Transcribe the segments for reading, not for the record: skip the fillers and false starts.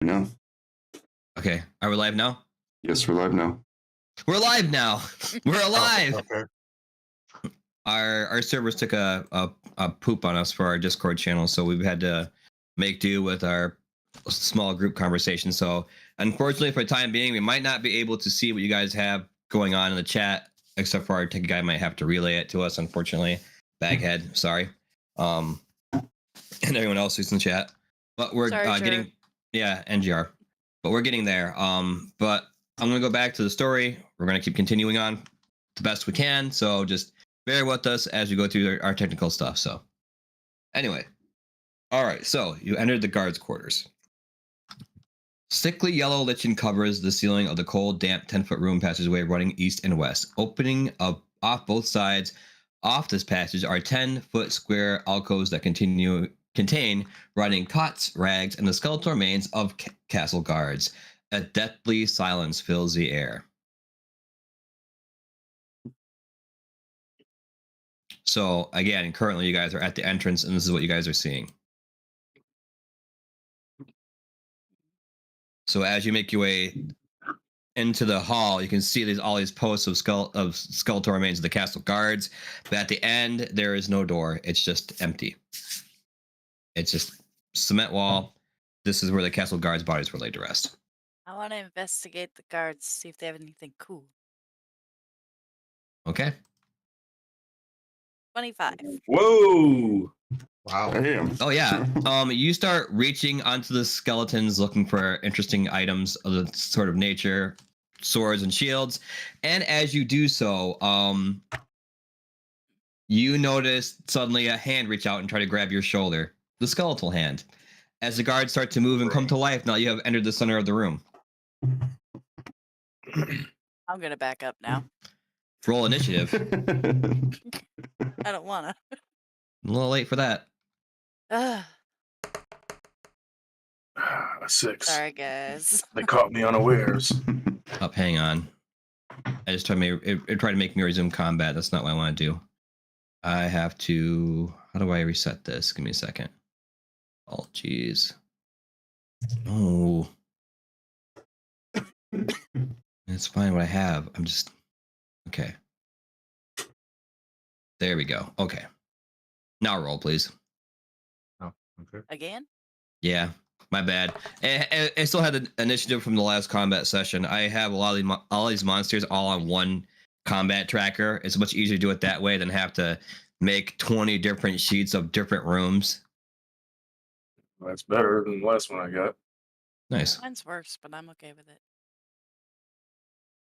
No. Okay, are we live now? Yes, we're live now. We're live now. We're alive. Okay. Our servers took a poop on us for our Discord channel, so we've had to make do with our small group conversation. So unfortunately, for the time being, we might not be able to see what you guys have going on in the chat, except for our tech guy might have to relay it to us. Unfortunately, Baghead, sorry, and everyone else who's in the chat. But we're getting, yeah, NGR. But we're getting there. But I'm gonna go back to the story. We're gonna keep continuing on the best we can. So just bear with us as we go through our technical stuff. So anyway, all right. So you entered the guards' quarters. Sickly yellow lichen covers the ceiling of the cold, damp 10-foot room passageway running east and west. Opening up off both sides off this passage are 10-foot square alcoves that contain rotting cots, rags, and the skeletal remains of castle guards. A deathly silence fills the air. So again, currently you guys are at the entrance, and this is what you guys are seeing. So as you make your way into the hall, you can see all these posts of skeletal remains of the castle guards. But at the end, there is no door. It's just empty. It's just cement wall. This is where the castle guards' bodies were laid to rest. I want to investigate the guards, see if they have anything cool. Okay. 25. Whoa! Wow. Damn. Oh yeah. You start reaching onto the skeletons, looking for interesting items of the sort of nature, swords and shields. And as you do so, you notice suddenly a hand reach out and try to grab your shoulder. The skeletal hand. As the guards start to move and come to life, now you have entered the center of the room. I'm going to back up now. Roll initiative. I don't want to. A little late for that. 6. Sorry, guys. They caught me unawares. Up, hang on. I just tried to make me resume combat. That's not what I want to do. I have to. How do I reset this? Give me a second. Oh, jeez. Oh. It's fine what I have. I'm just. Okay. There we go. Okay. Now roll, please. Oh, okay. Again? Yeah, my bad. I still had the initiative from the last combat session. I have a lot of all these monsters all on one combat tracker. It's much easier to do it that way than have to make 20 different sheets of different rooms. That's better than the last one I got. Nice. Mine's worse, but I'm okay with it.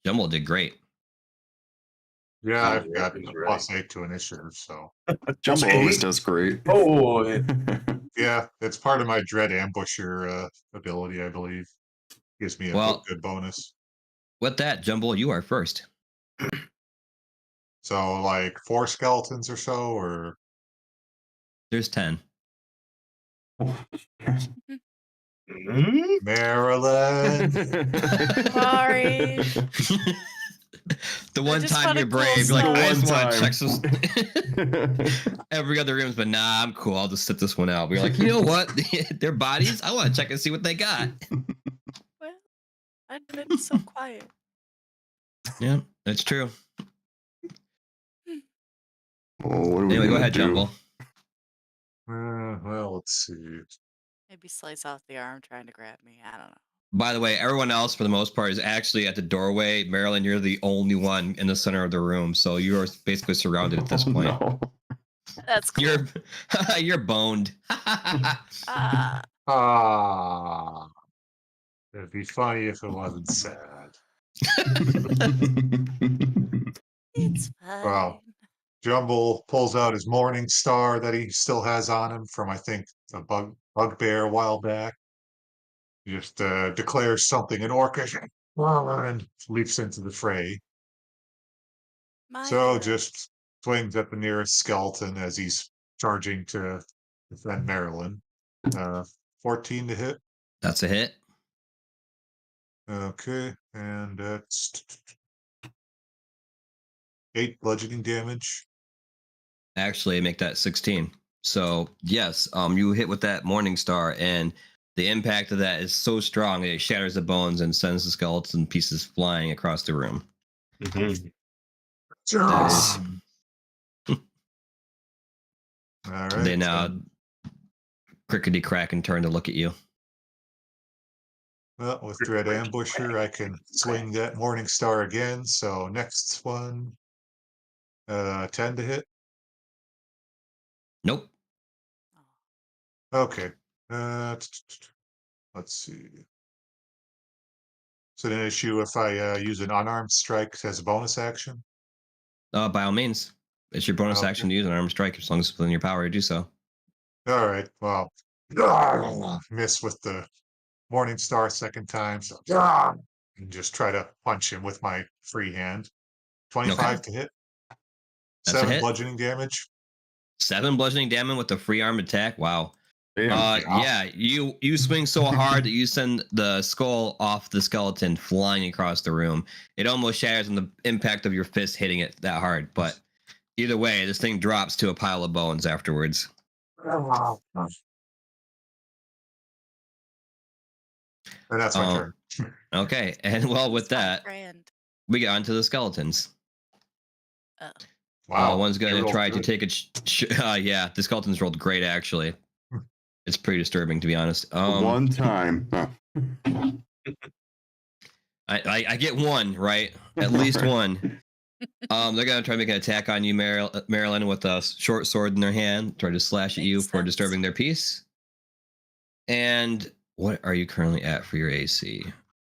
Jumble did great. Yeah, Oh, I've got he's a right. +8 to initiative, so. Jumbo always does great. Oh, Yeah, it's part of my Dread Ambusher ability, I believe. Gives me a good bonus. With that, Jumble, you are first. So, like 4 skeletons or so, or? There's 10. Maryland. Sorry. The one time you're brave, you're like, I just want to check some. Every other room's been, nah, I'm cool. I'll just sit this one out. We're like, you know what? Their bodies, I want to check and see what they got. Well, I've been so quiet. Yeah, that's true. Anyway, go ahead, Jumble. Well, let's see. Maybe slice off the arm trying to grab me. I don't know. By the way, everyone else, for the most part, is actually at the doorway. Marilyn, you're the only one in the center of the room, so you are basically surrounded at this point. No. That's cool. You're boned. It'd be funny if it wasn't sad. It's fine. Well, Jumble pulls out his Morning Star that he still has on him from, I think, a bugbear a while back. He just declares something in Orcish and leaps into the fray. So just swings at the nearest skeleton as he's charging to defend Maryland. 14 to hit. That's a hit. Okay, and that's 8 bludgeoning damage. Actually, make that 16. So yes, you hit with that Morning Star, and the impact of that is so strong that it shatters the bones and sends the skeleton pieces flying across the room. Mhm. That is, All right. they now crickety crack and turn to look at you. Well, with Dread Ambusher, I can swing that Morning Star again. So next one, 10 to hit. Nope. Okay. Let's see. Is it an issue if I use an unarmed strike as a bonus action? By all means, it's your bonus Okay. action to use an armor strike as long as it's within your power to do so. All right. Well, miss with the Morning Star second time. So and just try to punch him with my free hand. 25 to hit. That's a 7 hit. bludgeoning damage. 7 bludgeoning damage with the free arm attack. Wow. Damn. Yeah, you swing so hard that you send the skull off the skeleton flying across the room. It almost shatters on the impact of your fist hitting it that hard. But either way, this thing drops to a pile of bones afterwards. And that's my turn. Okay, and well, with that, Grand. we get onto the skeletons. Wow. One's going they to rolled try to good. take a. Yeah, the skeletons rolled great, actually. It's pretty disturbing, to be honest. One time. I get one, right? At least one. They're going to try to make an attack on you, Marilyn, with a short sword in their hand, try to slash at you Makes for sense. disturbing their peace. And what are you currently at for your AC?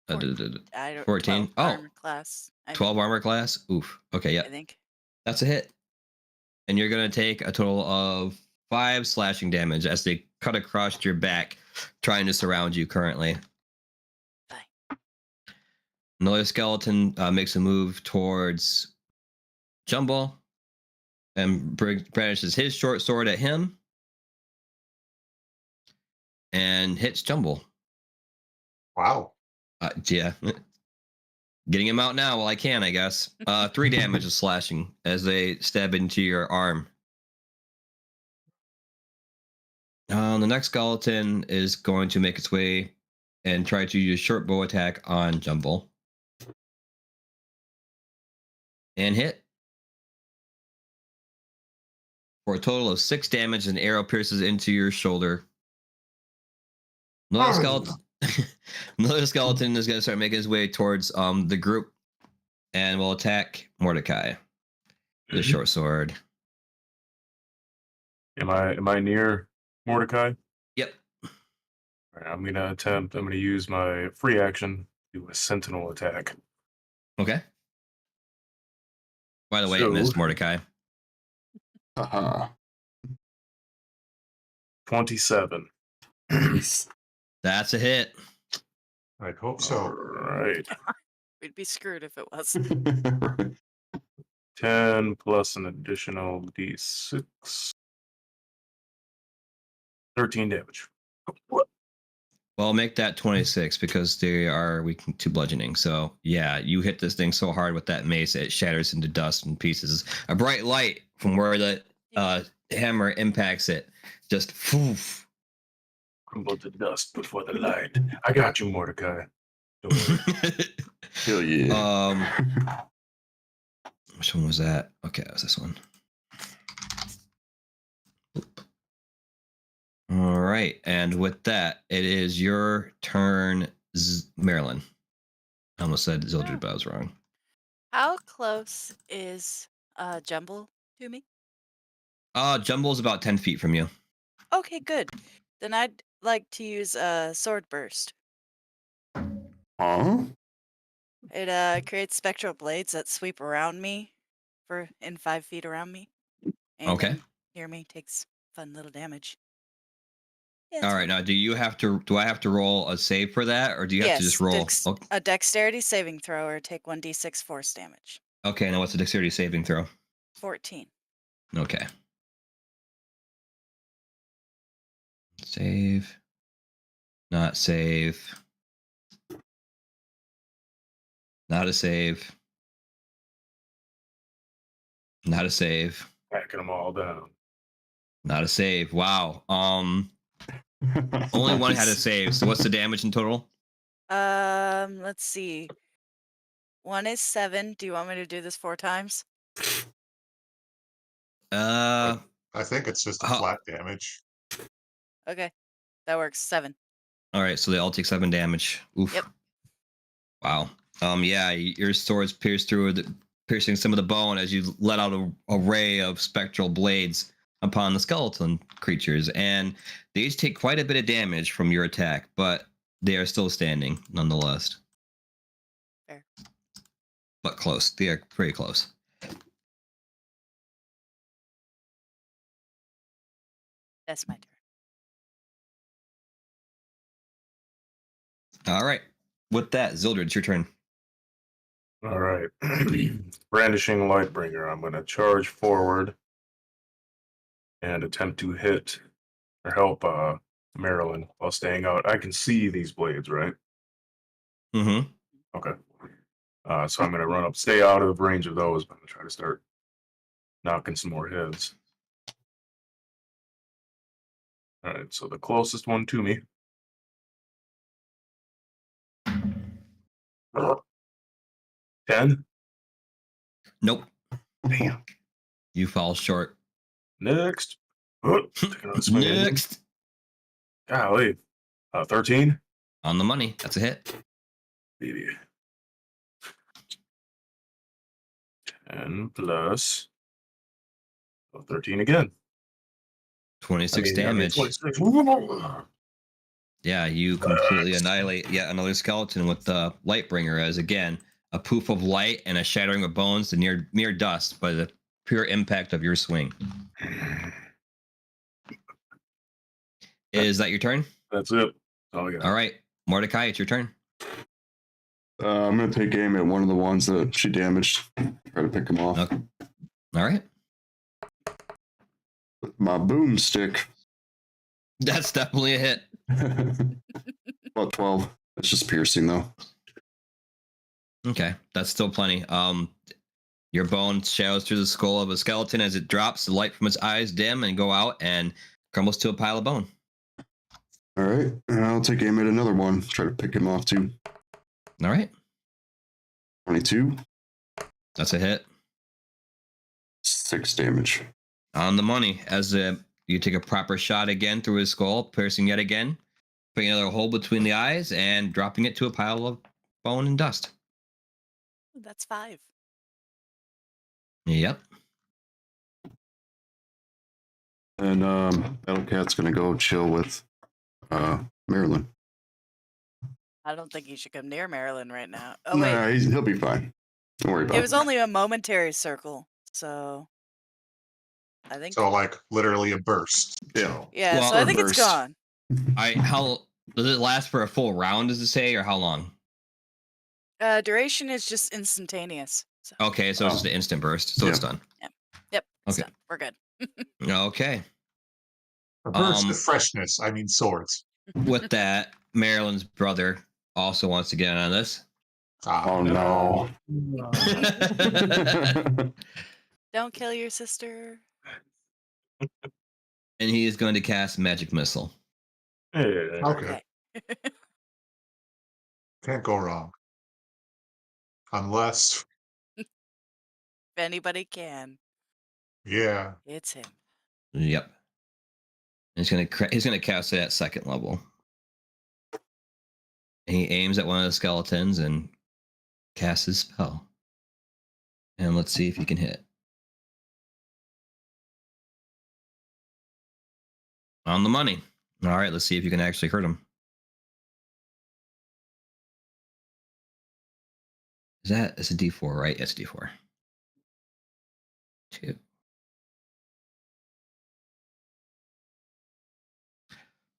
I don't. 14? 12 Oh, armor class. 12 armor class? Oof. Okay, I yeah. think. That's a hit. And you're going to take a total of 5 slashing damage as they cut across your back, trying to surround you currently. Fine. Another skeleton makes a move towards Jumble and brandishes his short sword at him and hits Jumble. Wow. Yeah. Getting him out now while I can, I guess. 3 damage of slashing as they stab into your arm. The next skeleton is going to make its way and try to use short bow attack on Jumble. And hit. For a total of 6 damage, an arrow pierces into your shoulder. Another skeleton, another skeleton is going to start making his way towards the group and will attack Mordecai with a short sword. Am I near Mordecai? Yep. All right, I'm gonna use my free action to do a sentinel attack. Okay. By the way, it So- missed Mordecai. Haha. 27. That's a hit. I hope All so. right. We'd be screwed if it was. 10 plus an additional d6. 13 damage. Well, make that 26 because they are weak to bludgeoning. So, yeah, you hit this thing so hard with that mace, it shatters into dust and pieces. A bright light from where the hammer impacts it just poof. Crumble to dust before the light. I got you, Mordecai. Don't worry. Hell yeah. Which one was that? Okay, that was this one. All right, and with that, it is your turn, Marilyn. I almost said Zildred, but I was wrong. How close is Jumble to me? Jumble's about 10 feet from you. Okay, good. Then I'd like to use a sword burst. Huh? It creates spectral blades that sweep around me in 5 feet around me. Okay. Anything near me takes fun little damage. Yeah, All right, now do I have to roll a save for that, or do you have to just roll? a dexterity saving throw or take 1d6 force damage. Okay, now what's the dexterity saving throw? 14. Okay. Save. Not save. Not a save. Not a save. Packing them all down. Not a save. Wow. Only one had a Nice. save. So what's the damage in total? Let's see. One is 7. Do you want me to do this 4 times? Uh, I think it's just a how- flat damage. Okay, that works. 7. all right, so they all take 7 damage. Oof. Yep. Wow. Yeah, your swords piercing some of the bone as you let out an array of spectral blades upon the skeleton creatures, and they each take quite a bit of damage from your attack, but they are still standing nonetheless. Fair. But close. They are pretty close. That's my turn. All right. With that, Zildred, it's your turn. All right. Brandishing Lightbringer. I'm going to charge forward and attempt to hit or help Marilyn while staying out. I can see these blades, right? Mm-hmm. Okay. So I'm going to run up, stay out of range of those, but I'm going to try to start knocking some more heads. All right, so the closest one to me. 10. Nope. Damn. You fall short. Next. Taking another swing at him. Next. Golly. 13. On the money. That's a hit. Baby. 10 plus 13 again. 26 damage. 26. Yeah, you completely annihilate yet another skeleton with the Lightbringer as, again, a poof of light and a shattering of bones to mere dust by the pure impact of your swing. Is that your turn? That's it. Oh, yeah. All right. Mordecai, it's your turn. I'm gonna take aim at one of the ones that she damaged. Try to pick him off. Okay. All right. With my boomstick. That's definitely a hit. About 12. It's just piercing though. Okay. That's still plenty. Your bone shadows through the skull of a skeleton as it drops. The light from its eyes dim and go out and crumbles to a pile of bone. All right, and I'll take aim at another one. Try to pick him off too. All right. 22. That's a hit. 6 damage. On the money as you take a proper shot again through his skull, piercing yet again, putting another hole between the eyes and dropping it to a pile of bone and dust. That's 5. Yep. And Battlecat's gonna go chill with Marilyn. I don't think you should come near Marilyn right now. Oh, Nah, wait. he'll be fine. Don't worry about It was only a momentary circle, so I think. So, like, literally a burst. Yeah. Yeah, Well, so I or think it's burst. gone. How does it last for a full round? Does it say, or how long? Duration is just instantaneous. So. Okay, so it's just an instant burst, so it's done. Yep. It's Okay. done. We're good. Okay. A burst of freshness. I mean, swords. With that, Marilyn's brother also wants to get in on this. Oh no. Don't kill your sister. And he is going to cast Magic Missile. Hey. Okay. Can't go wrong. Unless, If anybody can, yeah. it's him. Yep. He's gonna cast it at 2nd level. And he aims at one of the skeletons and casts his spell. And let's see if he can hit. On the money. All right, let's see if you can actually hurt him. It's a D4, right? It's a D4. 2.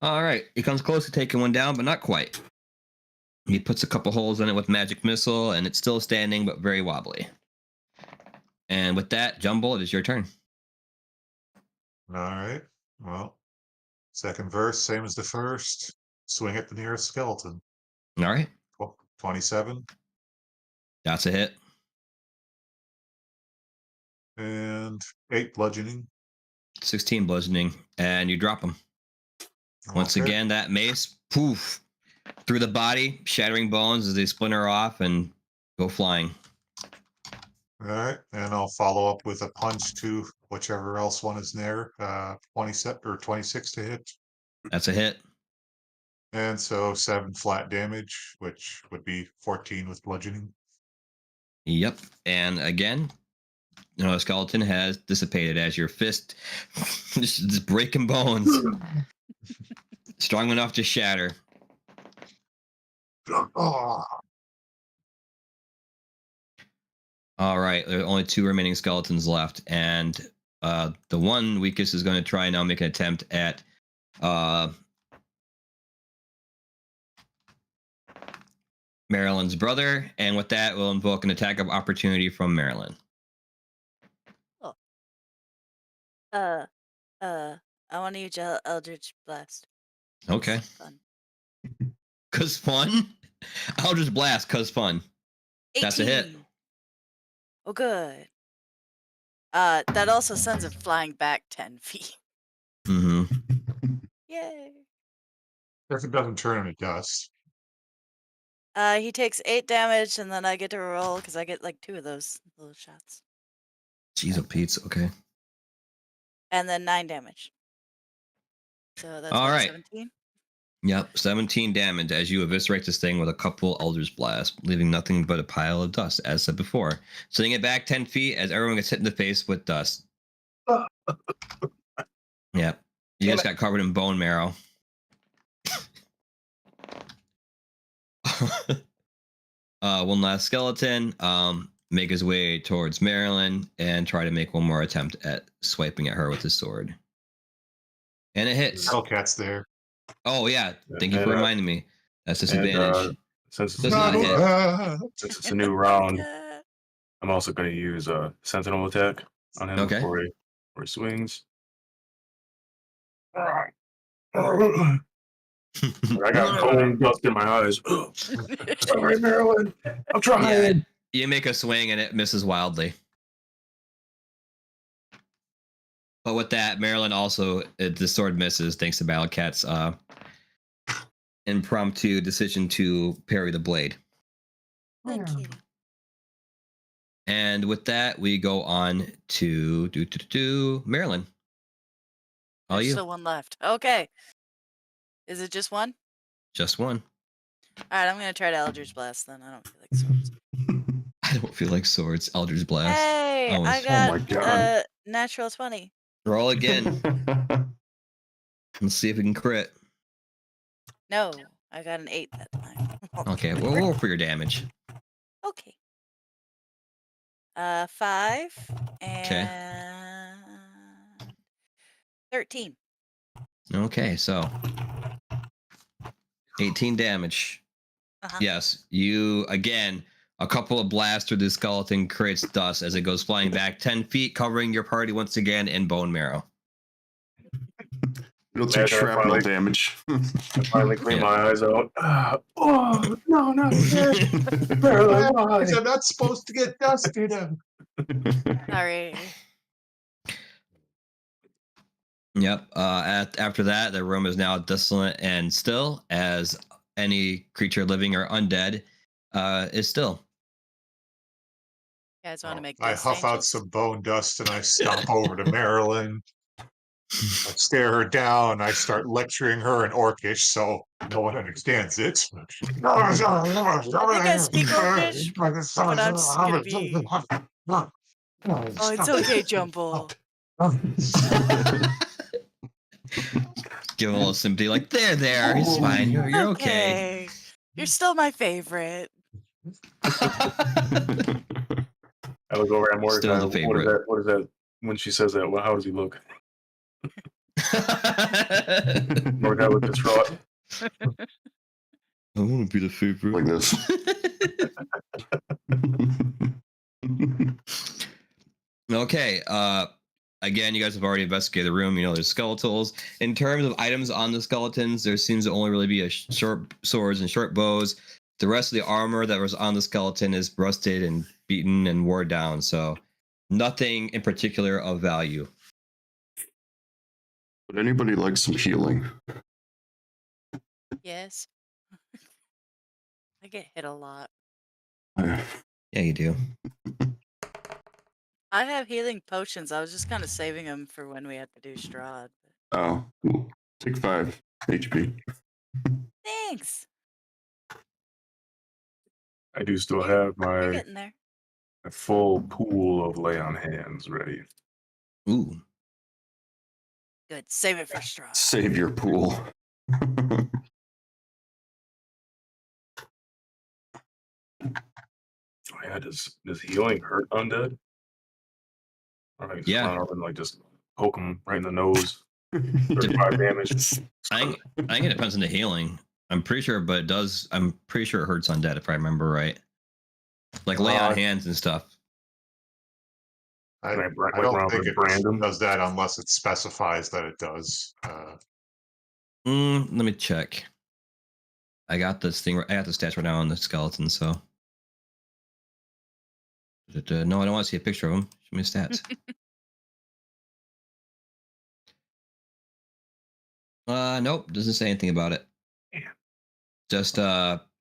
All right, he comes close to taking one down, but not quite. He puts a couple holes in it with Magic Missile, and it's still standing, but very wobbly. And with that, Jumble, it is your turn. All right. Well, second verse, same as the first. Swing at the nearest skeleton. All right, 27. that's a hit. And 8 bludgeoning. 16 bludgeoning, and you drop him. Once Okay. again, that mace, poof, through the body, shattering bones as they splinter off and go flying. All right, and I'll follow up with a punch to whichever else one is there. 27 or 26 to hit, That's a hit. and so 7 flat damage, which would be 14 with bludgeoning. Yep. And again, the skeleton has dissipated as your fist just breaking bones. Strong enough to shatter. Oh, All right. There are only 2 remaining skeletons left. And the one weakest is going to try now make an attempt at Marilyn's brother. And with that, we'll invoke an attack of opportunity from Marilyn. I want to use Eldritch Blast. Okay. It's fun. Cause fun? Eldritch Blast, cause fun. That's a hit. 18. Oh, good. That also sends it flying back 10 feet. Mm-hmm. Yay. if it doesn't turn into dust. He takes 8 damage, and then I get to roll because I get like 2 of those little shots, Jeez, oh Pete's okay. and then 9 damage. So that's All what, right. 17. Yep, 17 damage as you eviscerate this thing with a couple Eldritch Blasts, leaving nothing but a pile of dust, as said before. Sending it back 10 feet as everyone gets hit in the face with dust. Yep. You guys got covered in bone marrow. One last skeleton. Make his way towards Marilyn and try to make one more attempt at swiping at her with his sword. And it hits. Hellcat's there. Oh yeah, thank you for And, reminding me. That's and, disadvantage. since it's Does not hit. since it's a new round, I'm also going to use a sentinel attack on him Okay. before he swings. I got cold dust in my eyes. Sorry, Marilyn. I'm trying. Yeah, you make a swing and it misses wildly. But with that, Marilyn also, the sword misses thanks to Battlecat's impromptu decision to parry the blade. Good kitty. And with that, we go on to Marilyn. All There's you. still one left. Okay. Is it just one? Just one. All right, I'm gonna try to Eldritch Blast then. I don't feel like swords. I don't feel like swords. Eldritch Blast. Hey, Oh, I my got God. natural 20. Roll again. Let's see if we can crit. No, I got an 8 that time. Okay, we'll roll for your damage. Okay. 5 and 13. Okay, so 18 damage. Uh-huh. Yes, you again, a couple of blasts through the skeleton creates dust as it goes flying back 10 feet, covering your party once again in bone marrow. It'll take Yeah, shrapnel finally- damage. I finally clean Yeah. my eyes out. Oh, no, not again. Marilyn, why? I'm not supposed to get dust in him. Sorry. Yep. After that, the room is now desolate and still, as any creature living or undead is still. You guys want to make I dust huff out angels? some bone dust and I stomp over to Marilyn. I stare her down. I start lecturing her in Orcish, so no one understands it. I think I speak Orcish, but I'm just gonna be. Oh, it's okay, Jumbo. Give him a little sympathy, like there, he's fine. You're okay. You're still my favorite. I look over at Mordecai. Still the favorite. What is that? When she says that, well, how does he look? Mordecai looked distraught. I want to be the favorite. Like this. Okay. Again, you guys have already investigated the room. You know, there's skeletals. In terms of items on the skeletons, there seems to only really be a short swords and short bows. The rest of the armor that was on the skeleton is rusted and beaten and wore down. So nothing in particular of value. Would anybody like some healing? Yes. I get hit a lot. Yeah, you do. I have healing potions. I was just kind of saving them for when we had to do Strahd. Oh, cool. Take 5 HP. Thanks. I do still You're, have you're my getting there. full pool of lay on hands ready. Ooh. Good. Save it for Strahd. Save your pool. Oh yeah, does healing hurt undead? Or I just Yeah. run up and like just poke them right in the nose. 35 damage. I think it depends on the healing. I'm pretty sure, but it does. I'm pretty sure it hurts undead if I remember right. Like lay on hands and stuff. I, Can I I don't run up think and it brand them? does that unless it specifies that it does. Let me check. I got this thing. I got the stats right now on the skeleton. So no, I don't want to see a picture of them. Show me the stats. Nope, doesn't say anything about it. Yeah. Just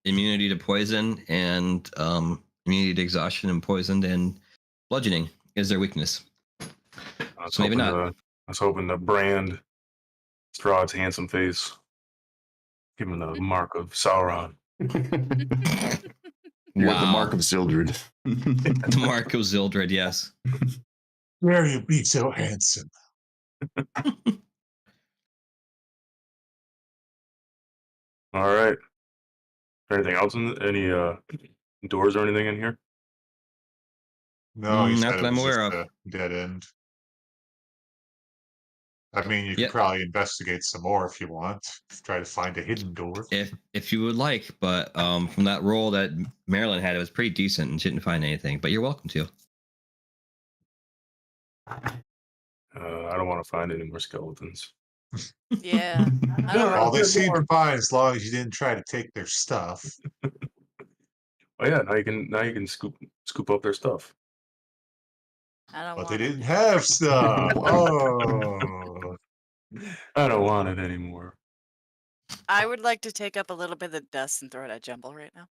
immunity to poison and immunity to exhaustion and poisoned and bludgeoning is their weakness. So maybe not. I was hoping to brand Strahd's handsome face. Give him the mark of Sauron. You're Wow. the mark of Zildred. The mark of Zildred, yes. Dare you be so handsome? All right. Anything else in any doors or anything in here? No, he Not said that it I'm was just aware of. a dead end. I mean, you could Yep. probably investigate some more if you want. Try to find a hidden door. If you would like, but from that roll that Marilyn had, it was pretty decent and she didn't find anything. But you're welcome to. I don't want to find any more skeletons. Yeah. I don't Well, want they seem fine as long as you didn't try to take their stuff. Oh yeah, now you can scoop up their stuff. I don't But want they it. didn't have stuff. Oh. I don't want it anymore. I would like to take up a little bit of dust and throw it at Jumble right now.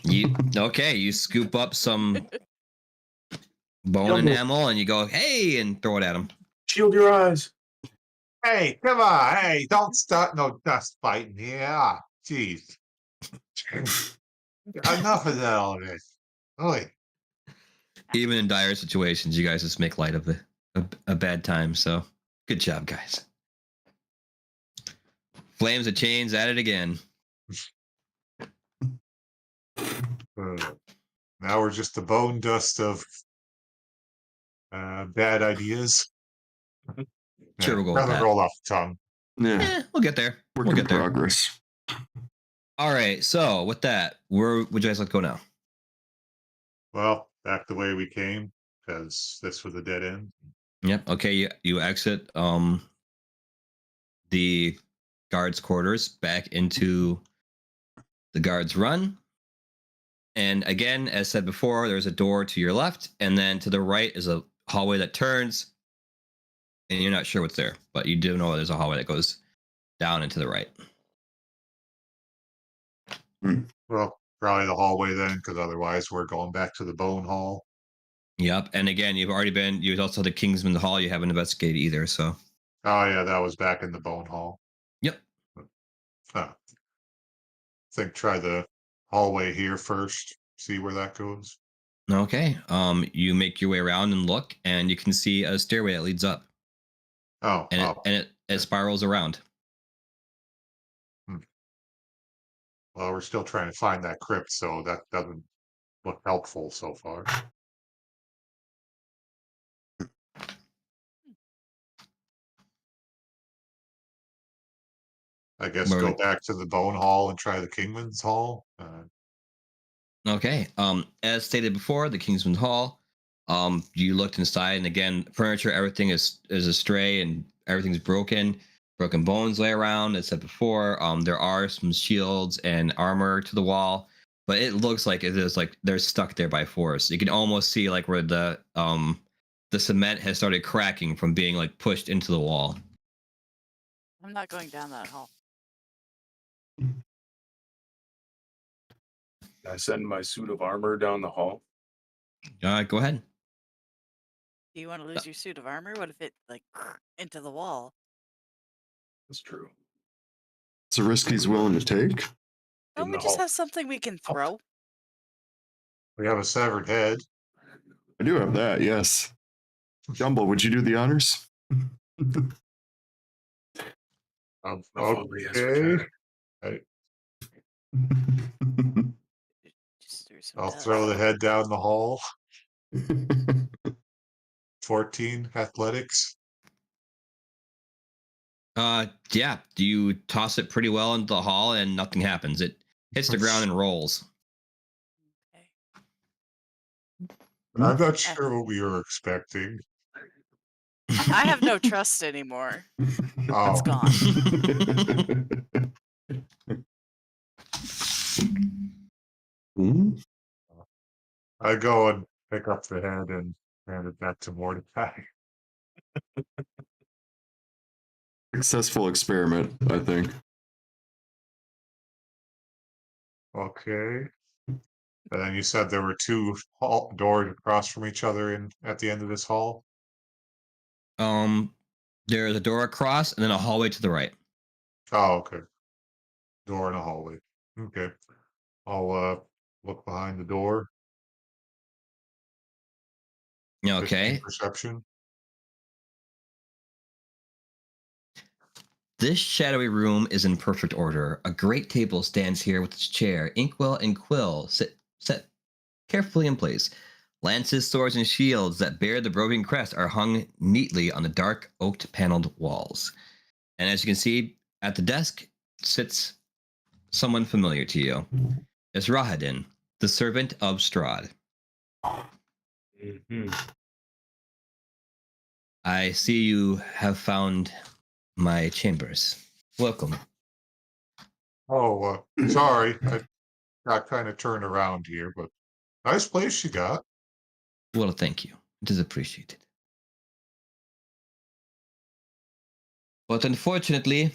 You scoop up some bone enamel and you go, hey, and throw it at him. Shield your eyes. Hey, come on. Hey, don't start no dust fighting here. Ah, jeez. Enough of that already. Oy. Even in dire situations, you guys just make light of a bad time. So good job, guys. Flames of chains at it again. Now we're just the bone dust of bad ideas. Sure, we'll go with Rather that. roll off the tongue. Yeah, We'll get there. work We'll in get there. progress. All right. So with that, where would you guys like to go now? Well, back the way we came, because this was a dead end. Yep. Okay. You exit the guards' quarters back into the guards' run. And again, as said before, there's a door to your left, and then to the right is a hallway that turns. And you're not sure what's there, but you do know there's a hallway that goes down and to the right. Well, probably the hallway then, because otherwise we're going back to the bone hall. Yep. And again, you also the Kingsman Hall you haven't investigated either. So, Oh yeah, that was back in the bone hall. yep. Huh. Think try the hallway here first. See where that goes. Okay. You make your way around and look, and you can see a stairway that leads up, Oh, and it spirals around. Well, we're still trying to find that crypt, so that doesn't look helpful so far. I guess Where go would- back to the bone hall and try the Kingman's hall. Okay. As stated before, the Kingsman Hall. You looked inside, and again, furniture, everything is astray, and everything's broken. Broken bones lay around. As said before, there are some shields and armor to the wall, but it looks like it is like they're stuck there by force. You can almost see like where the cement has started cracking from being like pushed into the wall. I'm not going down that hall. I send my suit of armor down the hall. Go ahead. Do you want to lose your suit of armor? What if it like into the wall? That's true. It's a risk he's willing to take. Don't In we the just hall. have something we can throw? We have a severed head. I do have that, yes. Jumble, would you do the honors? Hopefully, yes, we Okay. can. Just threw some I'll dust. throw the head down the hall. 14 athletics. Yeah. Do you toss it pretty well into the hall and nothing happens? It hits the ground and rolls. Okay. I'm not sure what we were expecting. I have no trust anymore. Oh, It's gone. Hmm? I go and pick up the head and hand it back to Mordecai. Successful experiment, I think. Okay. And then you said there were two hall doors across from each other in at the end of this hall. There's a door across and then a hallway to the right. Oh, okay. Door in a hallway. Okay. I'll look behind the door. 15 Okay. perception. This shadowy room is in perfect order. A great table stands here with its chair, inkwell and quill set carefully in place. Lances, swords, and shields that bear the broken crest are hung neatly on the dark oaked paneled walls. And as you can see, at the desk sits someone familiar to you. It's Rahadin, the servant of Strahd. Mm-hmm. I see you have found my chambers. Welcome. Oh, sorry. I got kind of turned around here, but nice place you got. Well, thank you. It is appreciated. But unfortunately,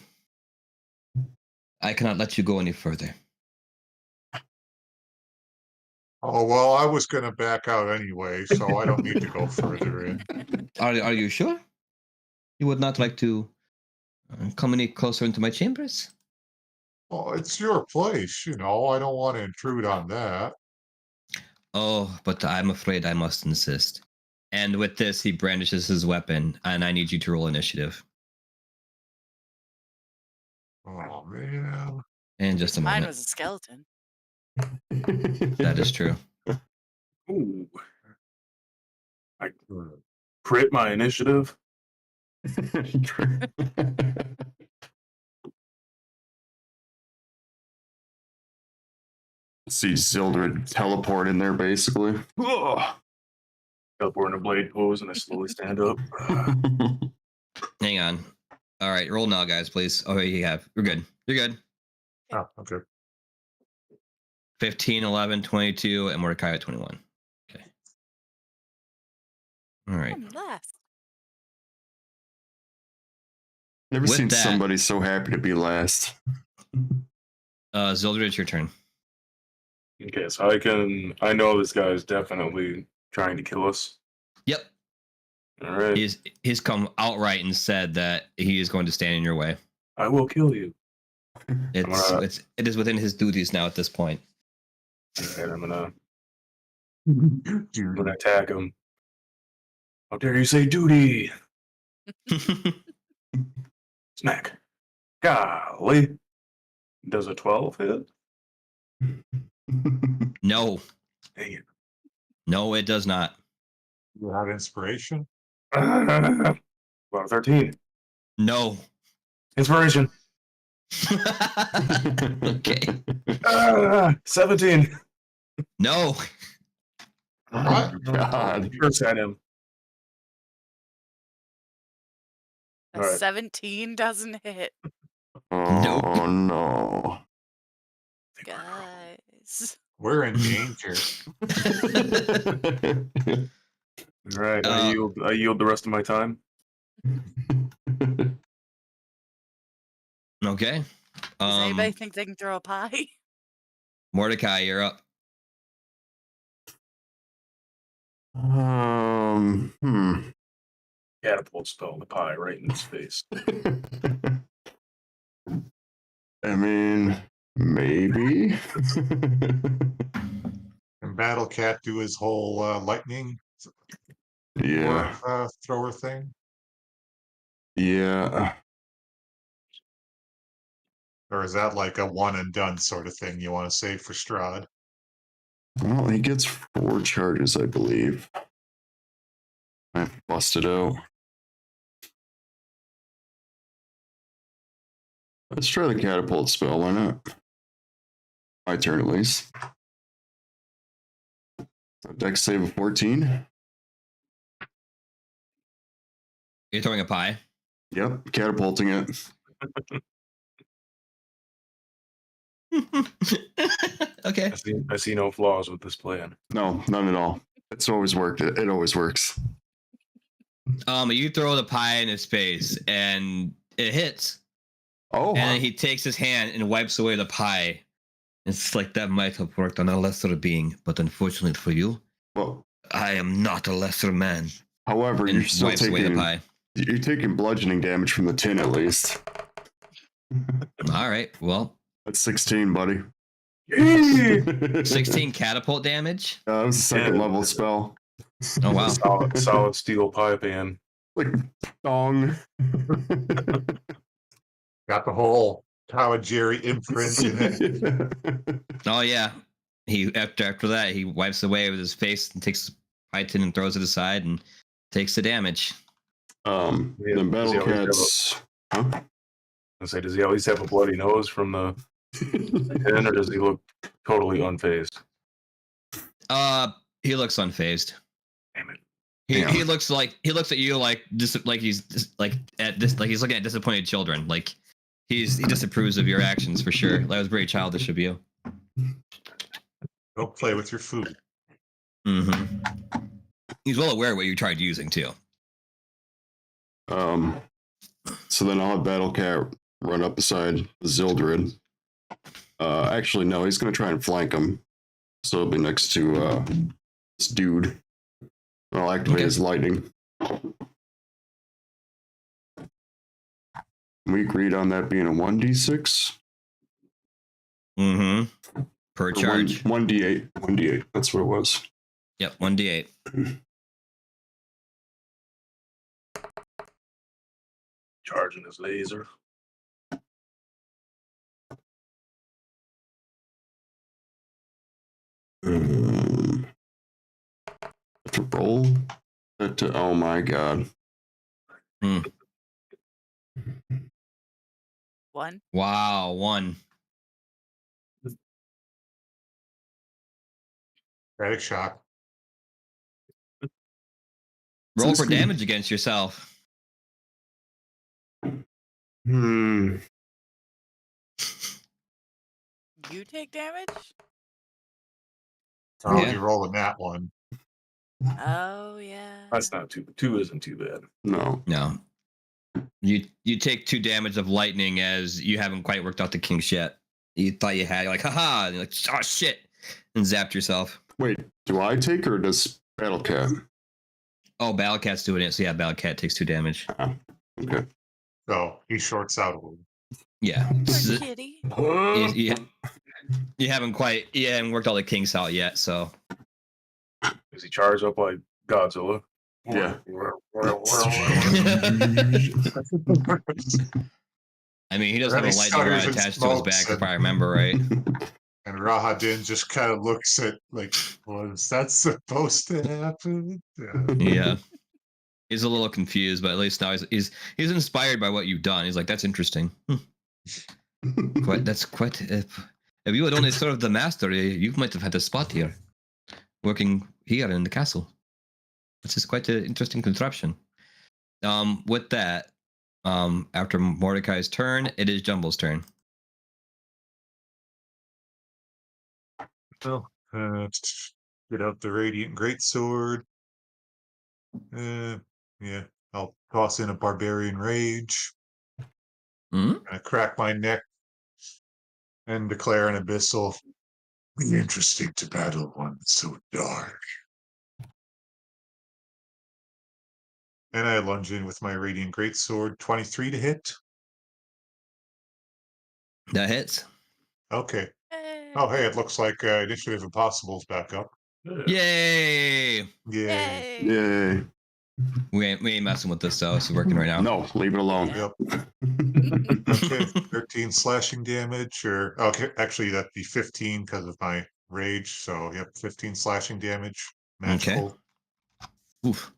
I cannot let you go any further. Oh, well, I was going to back out anyway, so I don't need to go further in. Are you sure? You would not like to come any closer into my chambers? Well, it's your place, I don't want to intrude on that. Oh, but I'm afraid I must insist. And with this, he brandishes his weapon, and I need you to roll initiative. Oh, man. In just a Mine moment. was a skeleton. That is true. Ooh. I crit my initiative. See Zildred teleport in there, basically. Teleport in a blade pose, and I slowly stand up. Hang on. All right, roll now, guys, please. Oh, you have. You're good. You're good. Oh, okay. 15, 11, 22, and Mordecai at 21. Okay. All right. I'm last. Never With seen that- somebody so happy to be last. Zildred, it's your turn. Okay, so I know this guy is definitely trying to kill us. Yep. All right. He's come outright and said that he is going to stand in your way. I will kill you. It is within his duties now at this point. All right, I'm gonna attack him. How dare you say duty? Smack. Golly. Does a 12 hit? No. Dang it. No, it does not. You have inspiration? Well, 13. No. Inspiration. Okay. 17. No. What? God. Curse at him. A All right. 17 doesn't hit, Oh, no. guys. We're in danger. All right. I yield the rest of my time. Okay. Does anybody think they can throw a pie? Mordecai, you're up. Catapult spell the pie right in his face. I mean, maybe. And Battle Cat do his whole lightning Yeah. thrower thing? Yeah. Or is that like a one and done sort of thing you want to save for Strahd? Well, he gets 4 charges, I believe. I have to bust it out. Let's try the catapult spell, why not? My turn at least. Dex save of 14. You're throwing a pie. Yep, catapulting it. Okay. I see no flaws with this plan. No, none at all. It's always worked. It always works. You throw the pie in his face and it hits. Oh, And then he takes his hand and wipes away the pie. It's like that might have worked on a lesser being, but unfortunately for you, well. I am not a lesser man. However, And you're still wipes away the taking pie. you're taking bludgeoning damage from the tin at least. All right. Well, That's 16, buddy. 16 catapult damage. That was a second Yeah. level spell. Oh wow. Solid steel pie pan. Like dong. Got the whole Tom and Jerry imprint in it. Oh yeah. He after that he wipes away with his face and takes the pie tin and throws it aside and takes the damage. Then Battle Cats. Huh? I say, does he always have a bloody nose from the tin, or does he look totally unfazed? He looks unfazed. Damn it. He looks at you like he's he's looking at disappointed children. Like he disapproves of your actions for sure. That was very childish of you. Don't play with your food. Mm-hmm. He's well aware of what you tried using too. So then I'll have Battle Cat run up beside Zildred. Actually, no, he's gonna try and flank him. So it'll be next to this dude. I'll activate his lightning. We agreed on that being a 1d6. Mm-hmm. Per Or charge. 1d8. 1d8. That's what it was. Yep, 1d8. Charging his laser. To roll. Oh my god. One. Wow, 1. Static shock. Roll this for gonna- damage against yourself. Hmm. You take damage? Oh, Yeah. you rolling that one. Oh yeah. That's not two isn't too bad. No. No. You take 2 damage of lightning as you haven't quite worked out the kinks yet. You thought you had, you're like, haha, and you're like, oh shit, and zapped yourself. Wait, do I take or does Battle Cat? Oh, Battle Cat's doing it, so yeah, Battle Cat takes 2 damage. Okay. So he shorts out a little. Yeah. Poor kitty. You haven't worked all the kinks out yet, so. Does he charge up like Godzilla? Yeah. I mean, he does have Really a lightning rod stutters and attached to his smokes back, if I remember right. And Rahadin just kind of looks at like, was that supposed to happen? Yeah. He's a little confused, but at least now he's inspired by what you've done. He's like, that's interesting. That's quite. If you had only served the master, you might have had a spot here, working here in the castle. This is quite an interesting contraption. With that, after Mordecai's turn, it is Jumble's turn. Well, get out the Radiant Greatsword. Yeah, I'll toss in a Barbarian Rage. Hmm? Gonna crack my neck and declare an abyssal. Be interesting to battle one so dark. And I lunge in with my Radiant Greatsword, 23 to hit. That hits. Okay. Oh, hey, it looks like Initiative Impossible's back up. Yay! Yay. Yay! Yay. We ain't messing with this though. It's working right now. No, leave it alone. Yeah. Yep. Okay, 13 slashing damage, or okay, actually that'd be 15 because of my rage. So yep, 15 slashing damage, magical. Oof.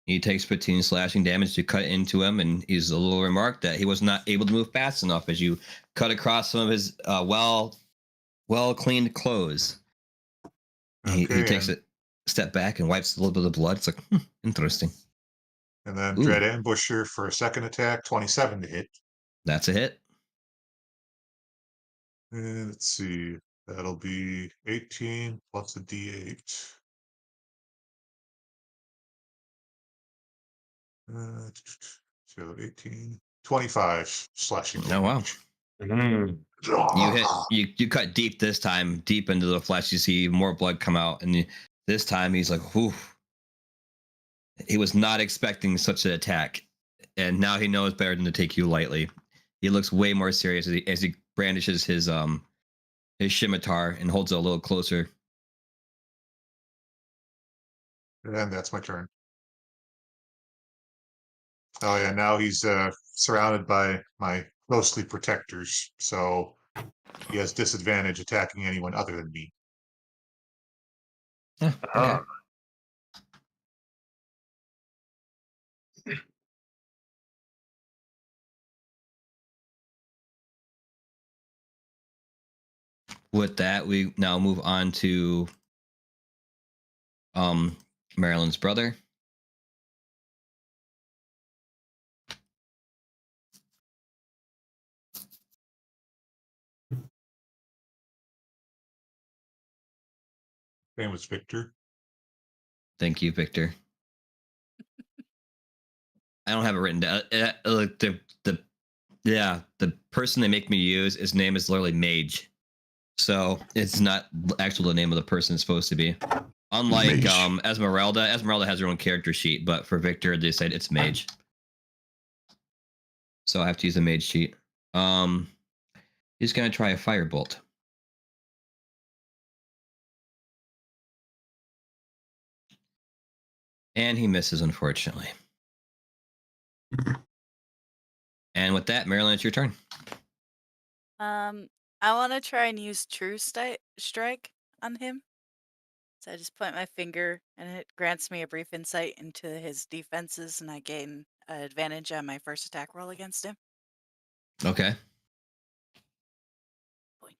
He takes 15 slashing damage to cut into him, and he's a little remarked that he was not able to move fast enough as you cut across some of his well cleaned clothes. He Okay, takes a step back and wipes a little bit of blood. It's like interesting. and then Ooh. Dread Ambusher for a second attack, 27 to hit. That's a hit. And let's see, that'll be 18 plus a D8. So 18, 25 slashing damage. Oh wow. Mhm. You cut deep this time, deep into the flesh. You see more blood come out, and this time he's like, "Whew." He was not expecting such an attack, and now he knows better than to take you lightly. He looks way more serious as he brandishes his scimitar and holds it a little closer. And that's my turn. Oh yeah, now he's surrounded by my mostly protectors, so he has disadvantage attacking anyone other than me. Yeah, okay. Ah, With that, we now move on to Marilyn's brother. Same was Victor. Thank you, Victor. I don't have it written down. Like the person they make me use, his name is literally Mage, so it's not actually the name of the person it's supposed to be. Unlike Mage. Esmeralda has her own character sheet, but for Victor they said it's Mage, so I have to use the Mage sheet. He's gonna try a firebolt. And he misses, unfortunately. And with that, Marilyn, it's your turn. I want to try and use True Strike on him. So I just point my finger, and it grants me a brief insight into his defenses, and I gain an advantage on my first attack roll against him. Okay. Point.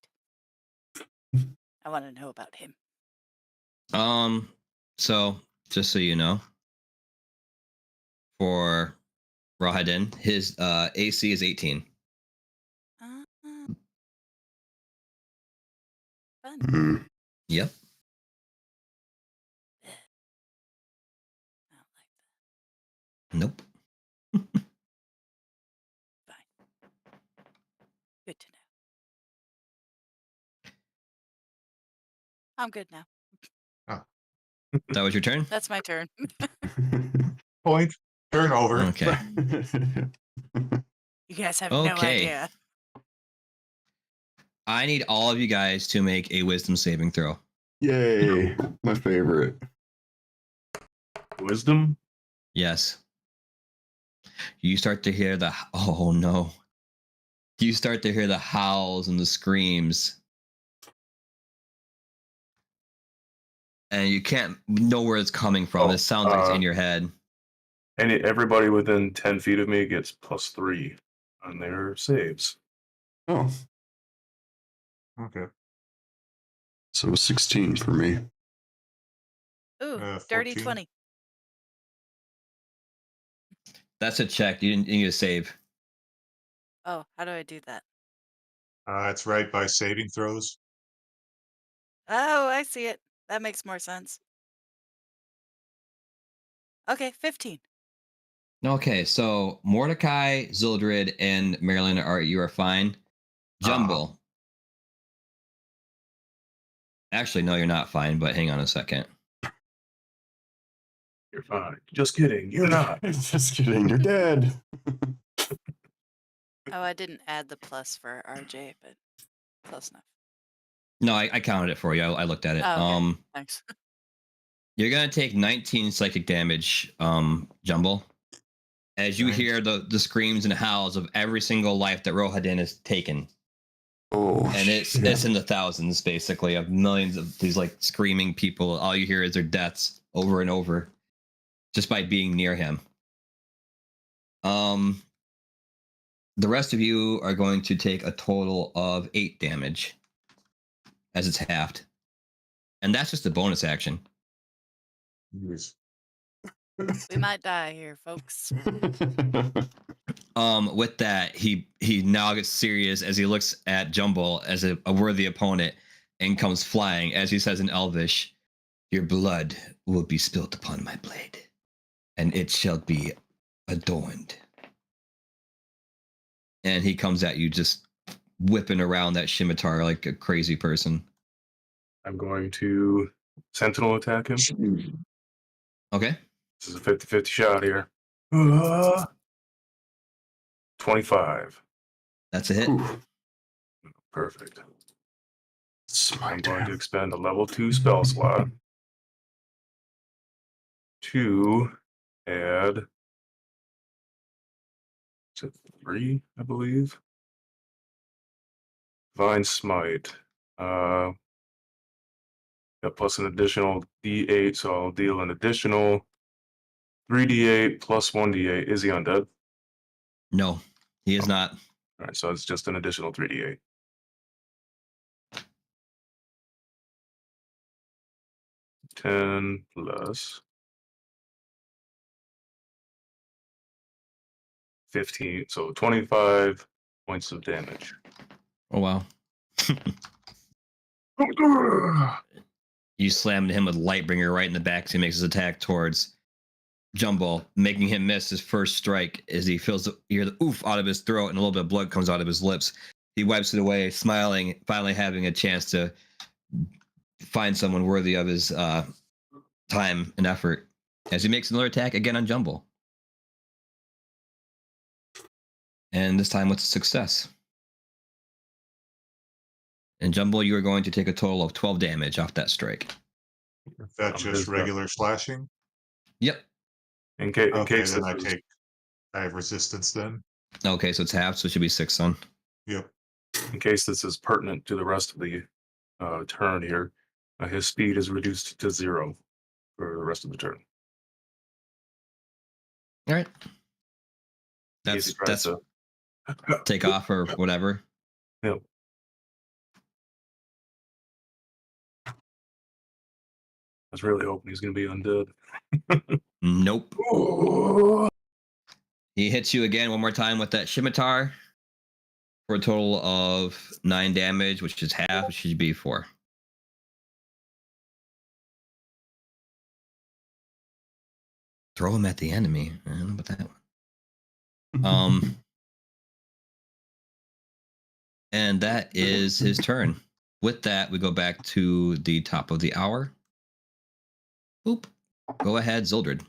I want to know about him. So just so you know, for Rahadin, his AC is 18. Uh, fun. Mm. Yep. I don't like Nope. that. Fine. Good to know. I'm good now. That was your turn? That's my turn. Point. Turn over. Okay. You guys have no Okay. idea. I need all of you guys to make a wisdom saving throw. Yay, my favorite. wisdom. Yes. You start to hear oh no. You start to hear the howls and the screams. And you can't know where it's coming from. It sounds like it's in your head. And everybody within 10 feet of me gets +3 on their saves. Oh, Okay. so 16 for me. Ooh, 14. dirty 20. That's a check. You need to save. Oh, how do I do that? It's right by saving throws. Oh, I see it. That makes more sense. Okay, 15. Okay, so Mordecai, Zildred, and Marilyn you are fine. Jumble. Actually, no, you're not fine, but hang on a second. You're fine. Just kidding. You're not. Just kidding. You're dead. Oh, I didn't add the plus for RJ, but close enough. No, I counted it for you. I looked at it. Oh, okay. Thanks. You're gonna take 19 psychic damage, Jumble, as you Nice. hear the screams and howls of every single life that Rohadin has taken. Oh, And it's in the thousands, basically, of millions of these like screaming people. All you hear is their deaths over and over, just by being near him. The rest of you are going to take a total of 8 damage, as it's halved, and that's just a bonus action. Jeez. We might die here, folks. With that, he now gets serious as he looks at Jumble as a worthy opponent and comes flying as he says in Elvish, "Your blood will be spilt upon my blade, and it shall be adorned." And he comes at you just whipping around that scimitar like a crazy person. I'm going to Sentinel attack him. Okay. This is a 50-50 shot here. 25. That's a hit. Ooh, Perfect. I'm smite going to him. expend a level 2 spell slot to add to 3, I believe. Divine Smite. Yeah, plus an additional D8, so I'll deal an additional 3d8 plus 1d8. Is he undead? No, he is not. All right, so it's just an additional 3d8. Ten plus 15, so 25 points of damage. Oh, wow. You slammed him with Lightbringer right in the back as he makes his attack towards Jumble, making him miss his first strike as he feels you hear the oof out of his throat and a little bit of blood comes out of his lips. He wipes it away, smiling, finally having a chance to find someone worthy of his time and effort as he makes another attack again on Jumble. And this time with success. And Jumble, you are going to take a total of 12 damage off that strike. If that's just His regular slashing. Yep. In Okay, case then this is, I have resistance then. Okay, so it's half, so it should be 6 then. Yep. in case this is pertinent to the rest of the turn here, his speed is reduced to 0 for the rest of the turn. All right. In case he That's tries to take off or whatever. Yep. I was really hoping he's going to be undead. Nope. Oh. He hits you again one more time with that scimitar for a total of 9 damage, which is half, which should be 4. Throw him at the enemy. I don't know about that one. And that is his turn. With that, we go back to the top of the hour. Oop. Go ahead, Zildred.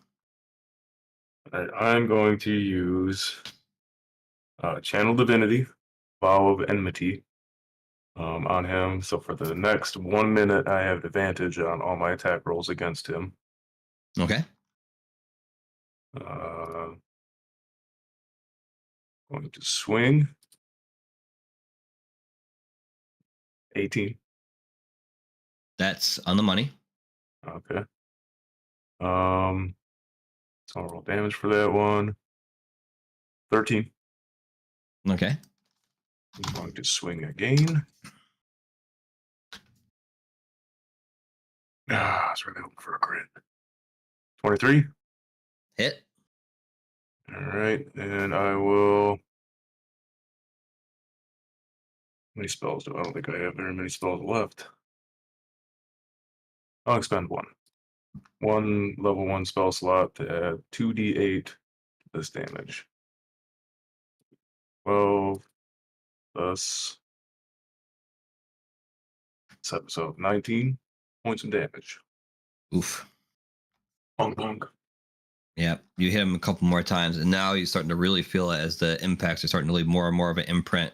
I'm going to use Channel Divinity, Vow of Enmity, on him. So for the next 1 minute, I have advantage on all my attack rolls against him. Okay. Going to swing. 18. That's on the money. Okay. So I'll roll damage for that one. 13. Okay. I'm going to swing again. I was really hoping for a crit. 23. Hit. All right, and I will. How many spells do I don't think I have very many spells left. I'll expend one. One level 1 spell slot to add 2d8 to this damage. 12 plus So 19 points of damage. Oof. Bonk, bonk. Yeah, you hit him a couple more times, and now you're starting to really feel it as the impacts are starting to leave more and more of an imprint.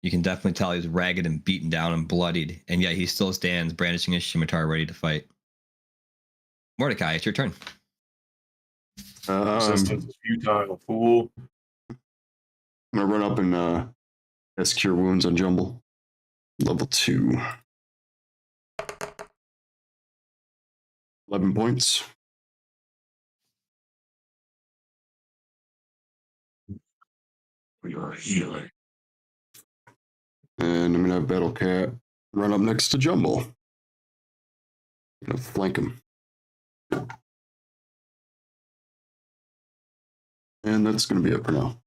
You can definitely tell he's ragged and beaten down and bloodied, and yet he still stands, brandishing his scimitar, ready to fight. Mordecai, it's your turn. Resistance is futile, fool. I'm gonna run up and cast Cure Wounds on Jumble. Level 2. 11 points. We are healing. And I'm gonna have Battle Cat run up next to Jumble. I'm gonna flank him. And that's gonna be it for now.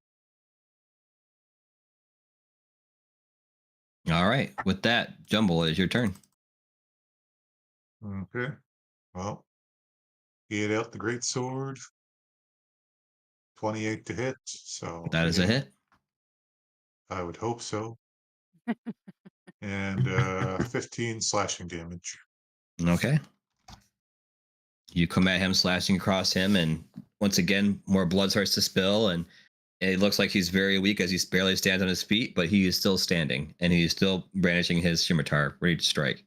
All right, with that, Jumble, it is your turn. Okay. Well, get out the great sword. 28 to hit. So That is a hit. I would hope so. And 15 slashing damage. Okay. You come at him, slashing across him, and once again, more blood starts to spill, and it looks like he's very weak as he barely stands on his feet, but he is still standing, and he is still brandishing his scimitar, ready to strike.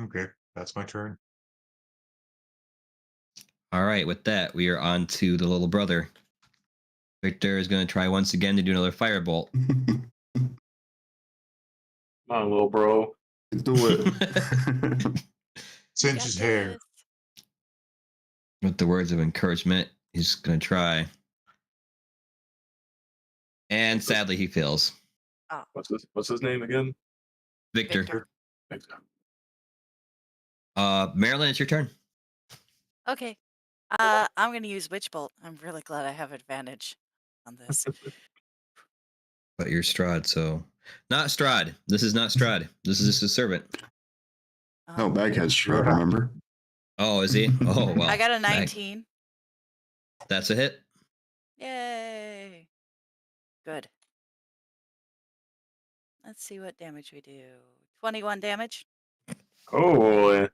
Okay, that's my turn. All right, with that, we are on to the little brother. Victor is going to try once again to do another firebolt. Come on, little bro. Do it. Singe Got his hair. this. With the words of encouragement, he's going to try. And sadly, he fails. Oh, What's his name again? Victor. Victor. Marilyn, it's your turn. Okay. I'm going to use Witch Bolt. I'm really glad I have advantage on this. But you're Strahd, so... Not Strahd. This is not Strahd. This is just a servant. Oh, Baghead's Strahd, Yeah. remember? Oh, is he? Oh, well. I got a Bag- 19. That's a hit. Yay. Good. Let's see what damage we do. 21 damage. Oh,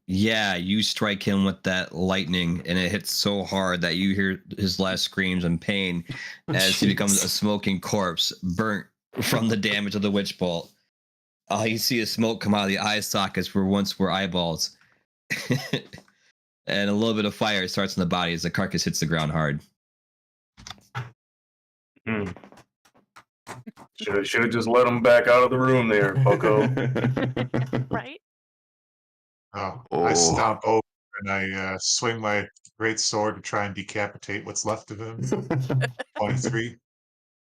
Yeah, you strike him with that lightning, and it hits so hard that you hear his last screams in pain as he becomes a smoking corpse, burnt from the damage of the witch bolt. You see a smoke come out of the eye sockets where once were eyeballs. And a little bit of fire starts in the body as the carcass hits the ground hard. Should have just let him back out of the room there, Bucko. Right? I Oh. stomp over and I swing my great sword to try and decapitate what's left of him. 23.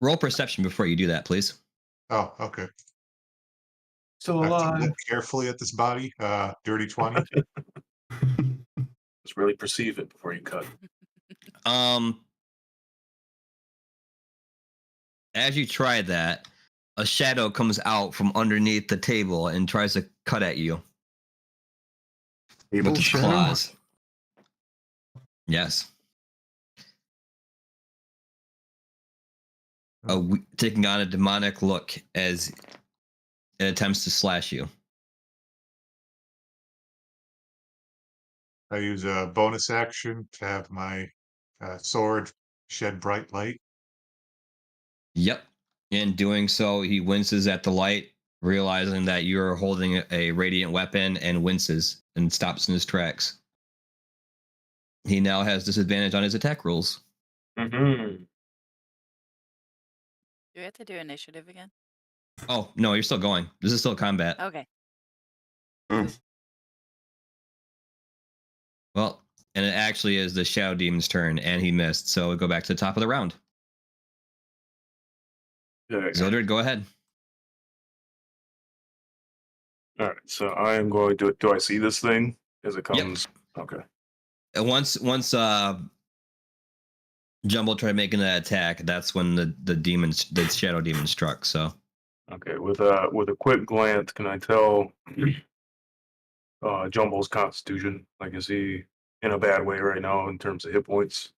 Roll perception before you do that, please. Oh, okay. Still I have to alive. look carefully at this body. Dirty 20. Just really perceive it before you cut. As you try that, a shadow comes out from underneath the table and tries to cut at you with Able its shadow? claws. Yes. Taking on a demonic look as it attempts to slash you. I use a bonus action to have my sword shed bright light. Yep. In doing so, he winces at the light, realizing that you're holding a radiant weapon, and winces and stops in his tracks. He now has disadvantage on his attack rolls. Mm-hmm. Do we have to do initiative again? Oh, no, you're still going. This is still combat. Okay. Oh. Well, and it actually is the Shadow Demon's turn, and he missed. So we go back to the top of the round. Zildred, go ahead. All right, so I am going to. Do I see this thing as it comes? Yep. Okay. And once Jumbo tried making that attack, that's when the Shadow Demon struck. So. Okay, with a quick glance, can I tell Jumbo's constitution? Like, is he in a bad way right now in terms of hit points?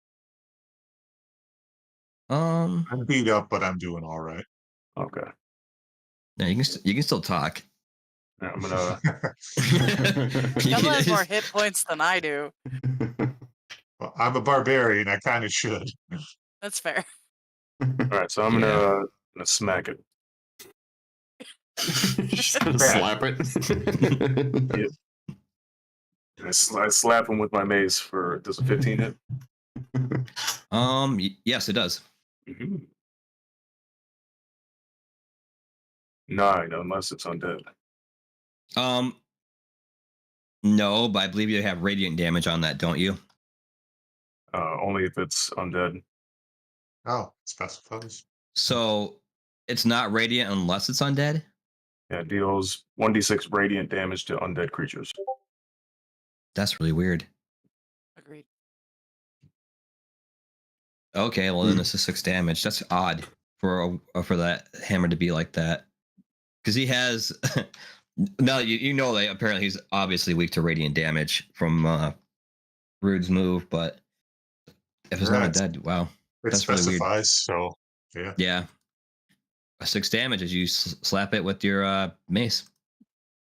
I'm beat up, but I'm doing all right. Okay. Yeah, you can still talk. Yeah, I'm gonna. Jumbo has more hit points than I do. Well, I'm a barbarian. I kind of should. That's fair. All right, so I'm gonna smack it. Just gonna slap it. Yep. I slap him with my mace for does a 15 hit? Yes, it does. Mm-hmm. 9, unless it's undead. No, but I believe you have radiant damage on that, don't you? Only if it's undead. Oh, specifies. So it's not radiant unless it's undead. Yeah, deals 1d6 radiant damage to undead creatures. That's really weird. Agreed. Okay, well then this is 6 damage. That's odd for that hammer to be like that, because he has. Now you know that apparently he's obviously weak to radiant damage from Rude's move, but if it's not Right. undead, wow, It that's really weird. specifies, so yeah. Yeah, 6 damage as you slap it with your mace.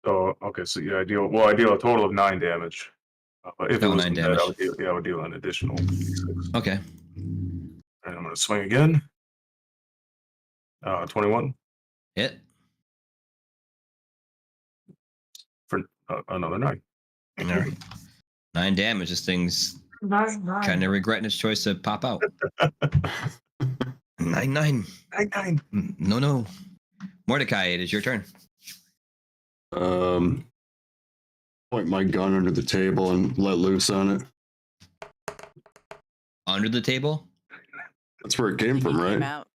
So okay, so yeah, I deal a total of 9 damage. But if it Oh, was 9 undead, damage. I would deal an additional 6. Okay, And I'm gonna swing again. 21 hit. for another 9. All right. 9 damage. This thing's kind of regretting its choice to pop out. 9. 9. No. Mordecai, it is your turn. Point my gun under the table and let loose on it. Under the table? That's where it came from, Came right? out.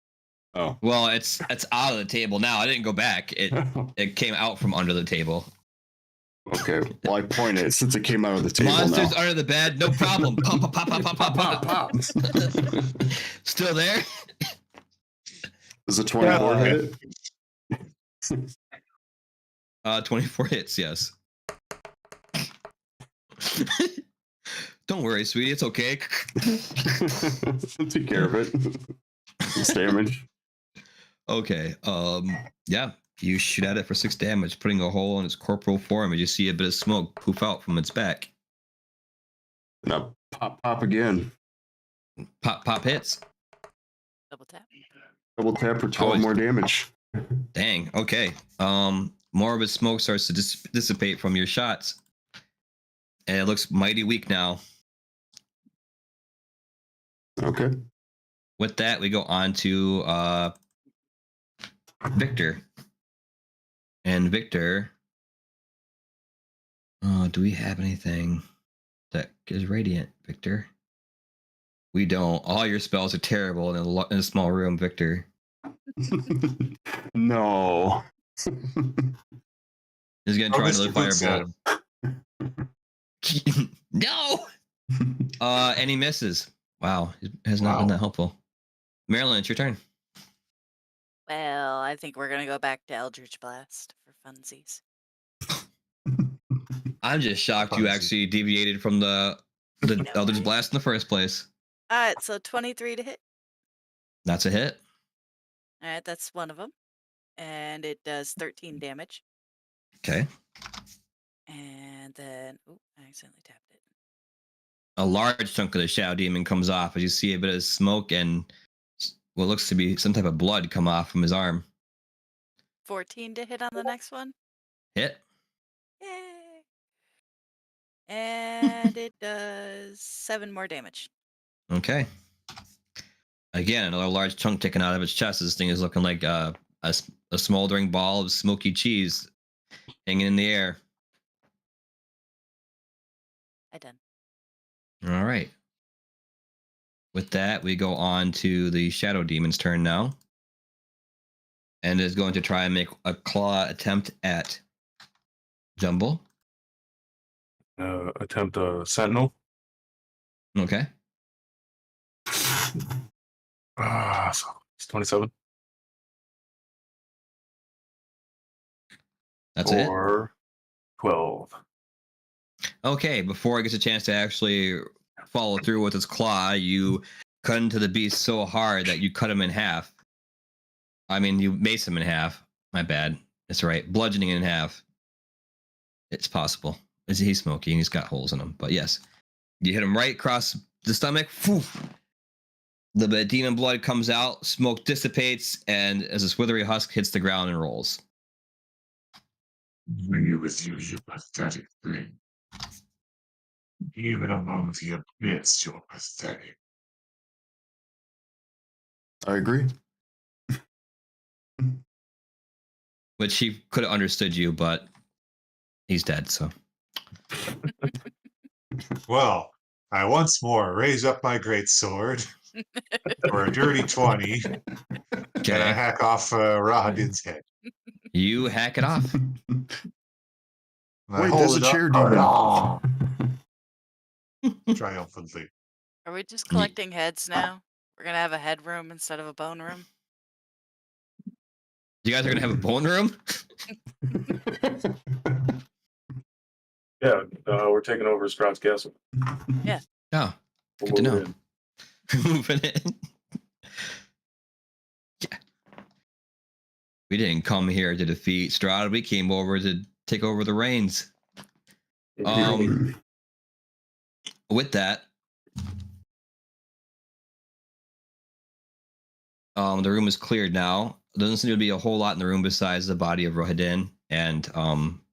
Oh. Well, it's out of the table now. I didn't go back. It came out from under the table. Okay. Well, I pointed it since it came out of the table. Monsters now. under the bed, no problem. Pop, pop, pop, pop, pop, pop, pop. Still there? Does a 24 hit it? 24 hits, yes. Don't worry, sweetie. It's okay. I'll take care of it. It's damage. Okay. Yeah. You shoot at it for 6 damage, putting a hole in its corporal form, and you see a bit of smoke poof out from its back. Now pop again. Pop hits. Double tap. Double tap for 12 more damage. Dang. Okay. More of its smoke starts to dissipate from your shots, and it looks mighty weak now. Okay. With that, we go on to Victor. And Victor, do we have anything that is radiant, Victor? We don't. All your spells are terrible in a small room, Victor. No. He's gonna try Mr. another Good firebolt. No. And he misses. Wow, it has not been that helpful. Marilyn, it's your turn. Well, I think we're gonna go back to Eldritch Blast for funsies. I'm just shocked you actually deviated from the Eldritch Blast in the first place. All right, so 23 to hit. That's a hit. All right, that's one of them, and it does 13 damage. Okay. And then, I accidentally tapped it. A large chunk of the Shadow Demon comes off as you see a bit of smoke and what looks to be some type of blood come off from his arm. 14 to hit on the next one. Hit. Yay! And it does 7 more damage. Okay. Again, another large chunk taken out of its chest. This thing is looking like a smoldering ball of smoky cheese hanging in the air. I done. All right. With that, we go on to the Shadow Demon's turn now. And is going to try and make a claw attempt at Jumble. Attempt a sentinel. Okay. So it's 27. That's it. Or 12. Okay, before it gets a chance to actually follow through with its claw, you cut into the beast so hard that you cut him in half. I mean, you mace him in half. My bad. That's right. Bludgeoning in half. It's possible. He's smoky and he's got holes in him. But yes, you hit him right across the stomach. Whew. The demon blood comes out, smoke dissipates, and as a swithery husk hits the ground and rolls. Bring you with you, you pathetic thing. Even among the abyss, you're pathetic. I agree. Which he could have understood you, but he's dead, so. Well, I once more raise up my great sword for a dirty 20, and I Okay. hack off Rahadin's head. You hack it off. And I Wait, hold there's a it up chair demon. triumphantly. Are we just collecting heads now? We're gonna have a head room instead of a bone room. You guys are gonna have a bone room? Yeah, we're taking over Strahd's castle. Oh, We'll good to move know. in. Moving in. Yeah. We didn't come here to defeat Strahd. We came over to take over the reins. With that, the room is cleared now. There doesn't seem to be a whole lot in the room besides the body of Rohedin and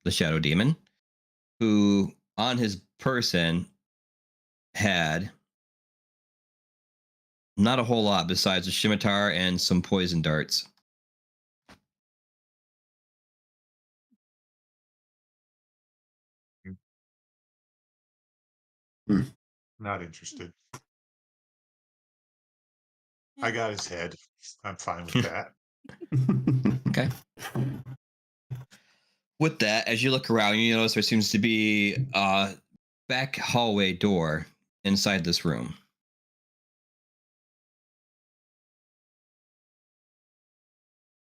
the Shadow Demon, who on his person had not a whole lot besides a scimitar and some poison darts. Not interested. I got his head. I'm fine with that. Okay. With that, as you look around, you notice there seems to be a back hallway door inside this room.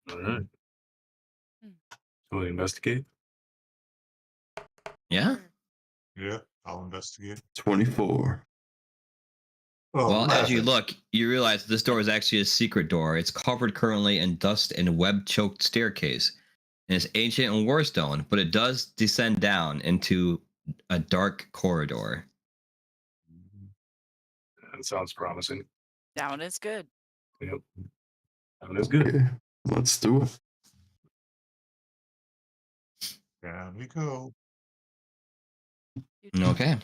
All right. Hmm. So we investigate. Yeah? Yeah, I'll investigate. 24. Oh, Well, as you 11. look, you realize this door is actually a secret door. It's covered currently in dust and web-choked staircase. And it's ancient and warstone, but it does descend down into a dark corridor. That sounds promising. Down is good. Yep. That is good. Okay, let's do it. Down we go. Okay.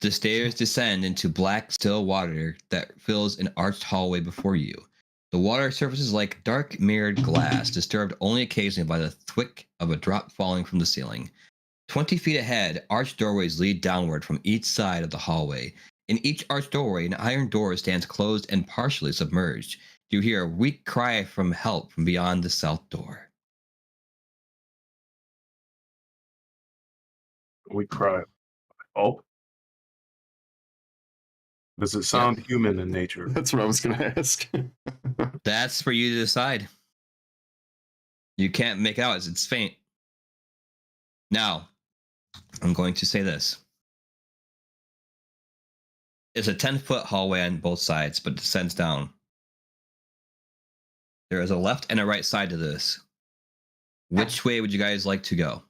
The stairs descend into black, still water that fills an arched hallway before you. The water surface is like dark, mirrored glass, disturbed only occasionally by the thwick of a drop falling from the ceiling. 20 feet ahead, arched doorways lead downward from each side of the hallway. In each arched doorway, an iron door stands closed and partially submerged. You hear a weak cry from help from beyond the south door. We cry. Oh. Does it sound human in nature? That's what I was going to ask. That's for you to decide. You can't make out as it's faint. Now, I'm going to say this. It's a 10-foot hallway on both sides, but it descends down. There is a left and a right side to this. Which way would you guys like to go?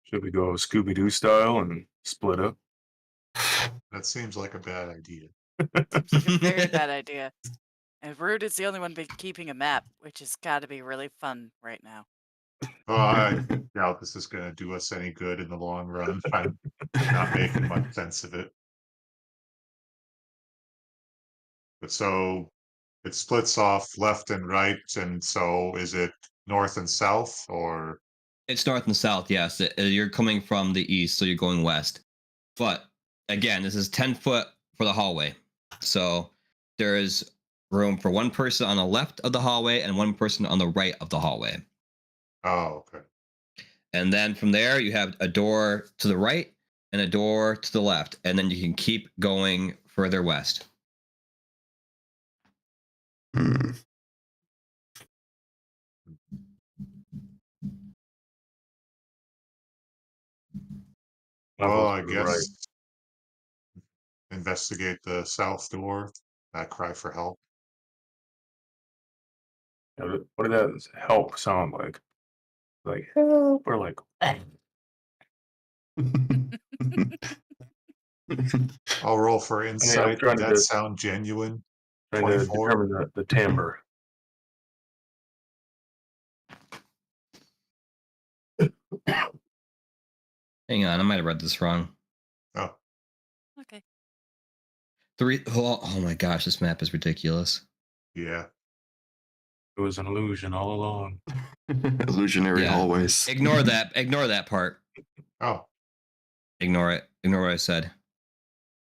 Should we go Scooby-Doo style and split up? That seems like a bad idea. Seems like a very bad idea. And Rude is the only one keeping a map, which has got to be really fun right now. Well, I doubt this is going to do us any good in the long run. I'm not making much sense of it. But so it splits off left and right, and so is it north and south, or It's north and south, yes. You're coming from the east, so you're going west. But again, this is 10 foot for the hallway. So there is room for one person on the left of the hallway and one person on the right of the hallway. oh, okay. And then from there, you have a door to the right and a door to the left. And then you can keep going further west. Hmm. I'll Well, go I to the guess right. investigate the south door. That cry for help. What does that help sound like? Like help or like I'll roll for I'm insight. trying Did that to sound genuine? trying to 24. determine the timbre. Hang on, I might have read this wrong. Oh, Okay. Oh my gosh, this map is ridiculous. yeah. It was an illusion all along. Illusionary Yeah. hallways. Ignore that. Ignore that part. Oh, Ignore it. Ignore what I said.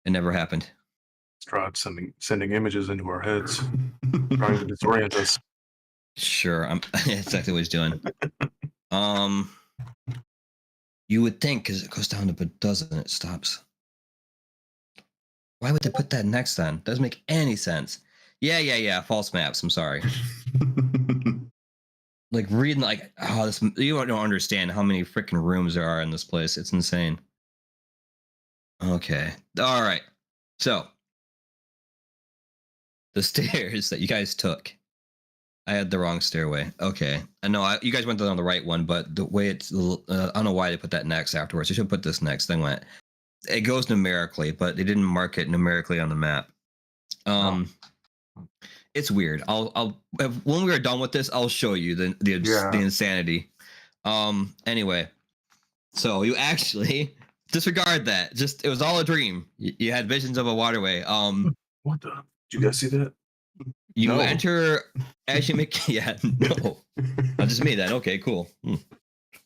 It never happened. Strahd sending images into our heads, trying to disorient us. Sure, I'm exactly what he's doing. You would think because it goes down to but doesn't, it stops. Why would they put that next then? Doesn't make any sense. Yeah. False maps. I'm sorry. Like reading like this you don't understand how many freaking rooms there are in this place. It's insane. Okay. All right. So the stairs that you guys took. I had the wrong stairway. Okay. I know you guys went down the right one, but the way it's I don't know why they put that next afterwards. They should put this next. Then went. It goes numerically, but they didn't mark it numerically on the map. It's weird. I'll when we are done with this, I'll show you the insanity. Anyway, so you actually disregard that. Just it was all a dream. You had visions of a waterway. What the? Did you guys see that? You No. enter as you make no. Not just me then. Okay, cool.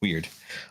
Weird.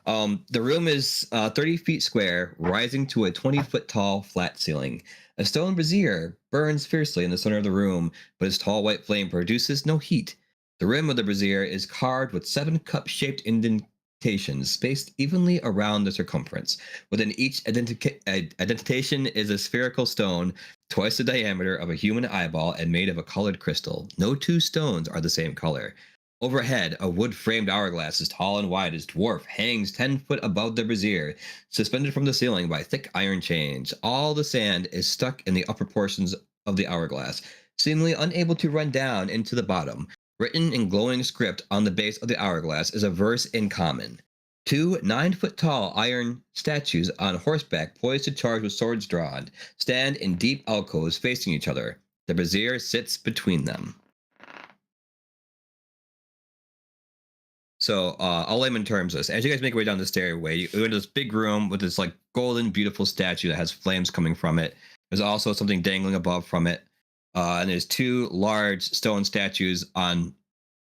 The room is 30 feet square, rising to a 20-foot tall flat ceiling. A stone brazier burns fiercely in the center of the room, but its tall white flame produces no heat. The rim of the brazier is carved with 7 cup-shaped indentations spaced evenly around the circumference. Within each indentation is a spherical stone, twice the diameter of a human eyeball and made of a colored crystal. No two stones are the same color. Overhead, a wood-framed hourglass as tall and wide as dwarf hangs 10 foot above the brazier, suspended from the ceiling by thick iron chains. All the sand is stuck in the upper portions of the hourglass, seemingly unable to run down into the bottom. Written in glowing script on the base of the hourglass is a verse in common. 2 9-foot-tall iron statues on horseback, poised to charge with swords drawn, stand in deep alcoves facing each other. The brazier sits between them. So I'll lay in terms of this. As you guys make your way down the stairway, you go into this big room with this like golden, beautiful statue that has flames coming from it. There's also something dangling above from it. And there's 2 large stone statues on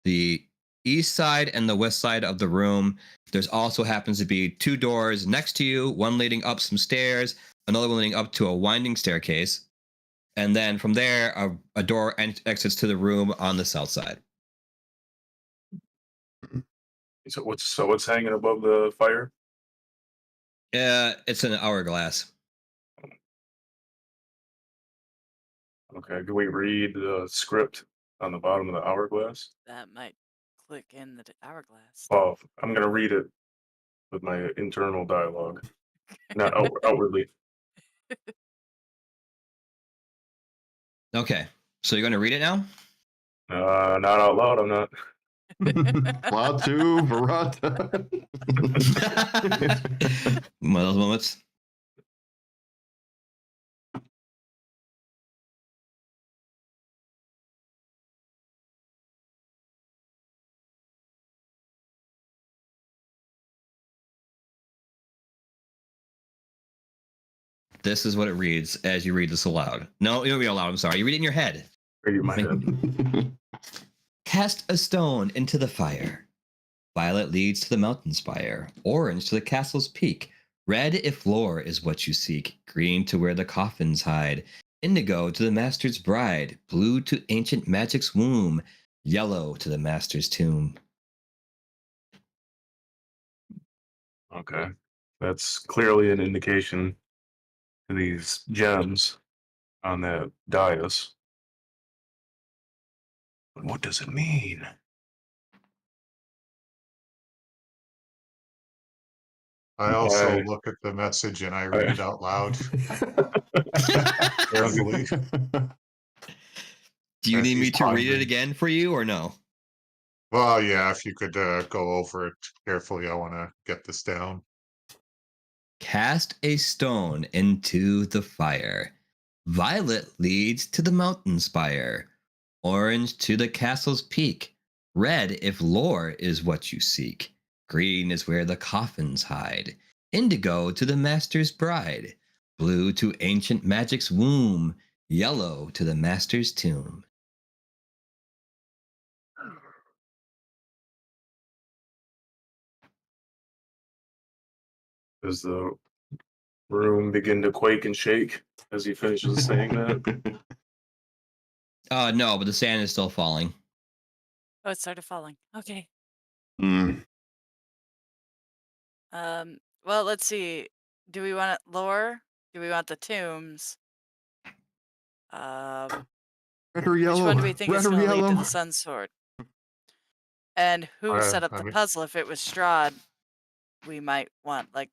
the east side and the west side of the room. There's also happens to be 2 doors next to you, one leading up some stairs, another one leading up to a winding staircase. And then from there, a door exits to the room on the south side. So what's hanging above the fire? It's an hourglass. Okay, can we read the script on the bottom of the hourglass? That might click in the hourglass. Well, I'm gonna read it with my internal dialogue, not outwardly. Okay, so you're going to read it now? Not out loud. I'm not. Latu, Barata. One of those moments. This is what it reads as you read this aloud. No, you don't read it aloud. I'm sorry. You read it in your head. Read my head. Cast a stone into the fire. Violet leads to the mountain spire. Orange to the castle's peak. Red if lore is what you seek. Green to where the coffins hide. Indigo to the master's bride. Blue to ancient magic's womb. Yellow to the master's tomb. Okay, that's clearly an indication to these gems on that dais. But what does it mean? I also I- look at the message and I read it out loud I- carefully. Do you need me to read it Pondering. again for you or no? Well, yeah, if you could go over it carefully, I want to get this down. Cast a stone into the fire. Violet leads to the mountain spire. Orange to the castle's peak. Red if lore is what you seek. Green is where the coffins hide. Indigo to the master's bride. Blue to ancient magic's womb. Yellow to the master's tomb. Does the room begin to quake and shake as he finishes saying that? No, but the sand is still falling. Oh, it started falling. Okay. Mm. Well, let's see. Do we want it lore? Do we want the tombs? Red or Which yellow? one do we think Red is or going to lead to yellow? the sun sword? And who set up I the mean, puzzle? If it was Strahd, we might want like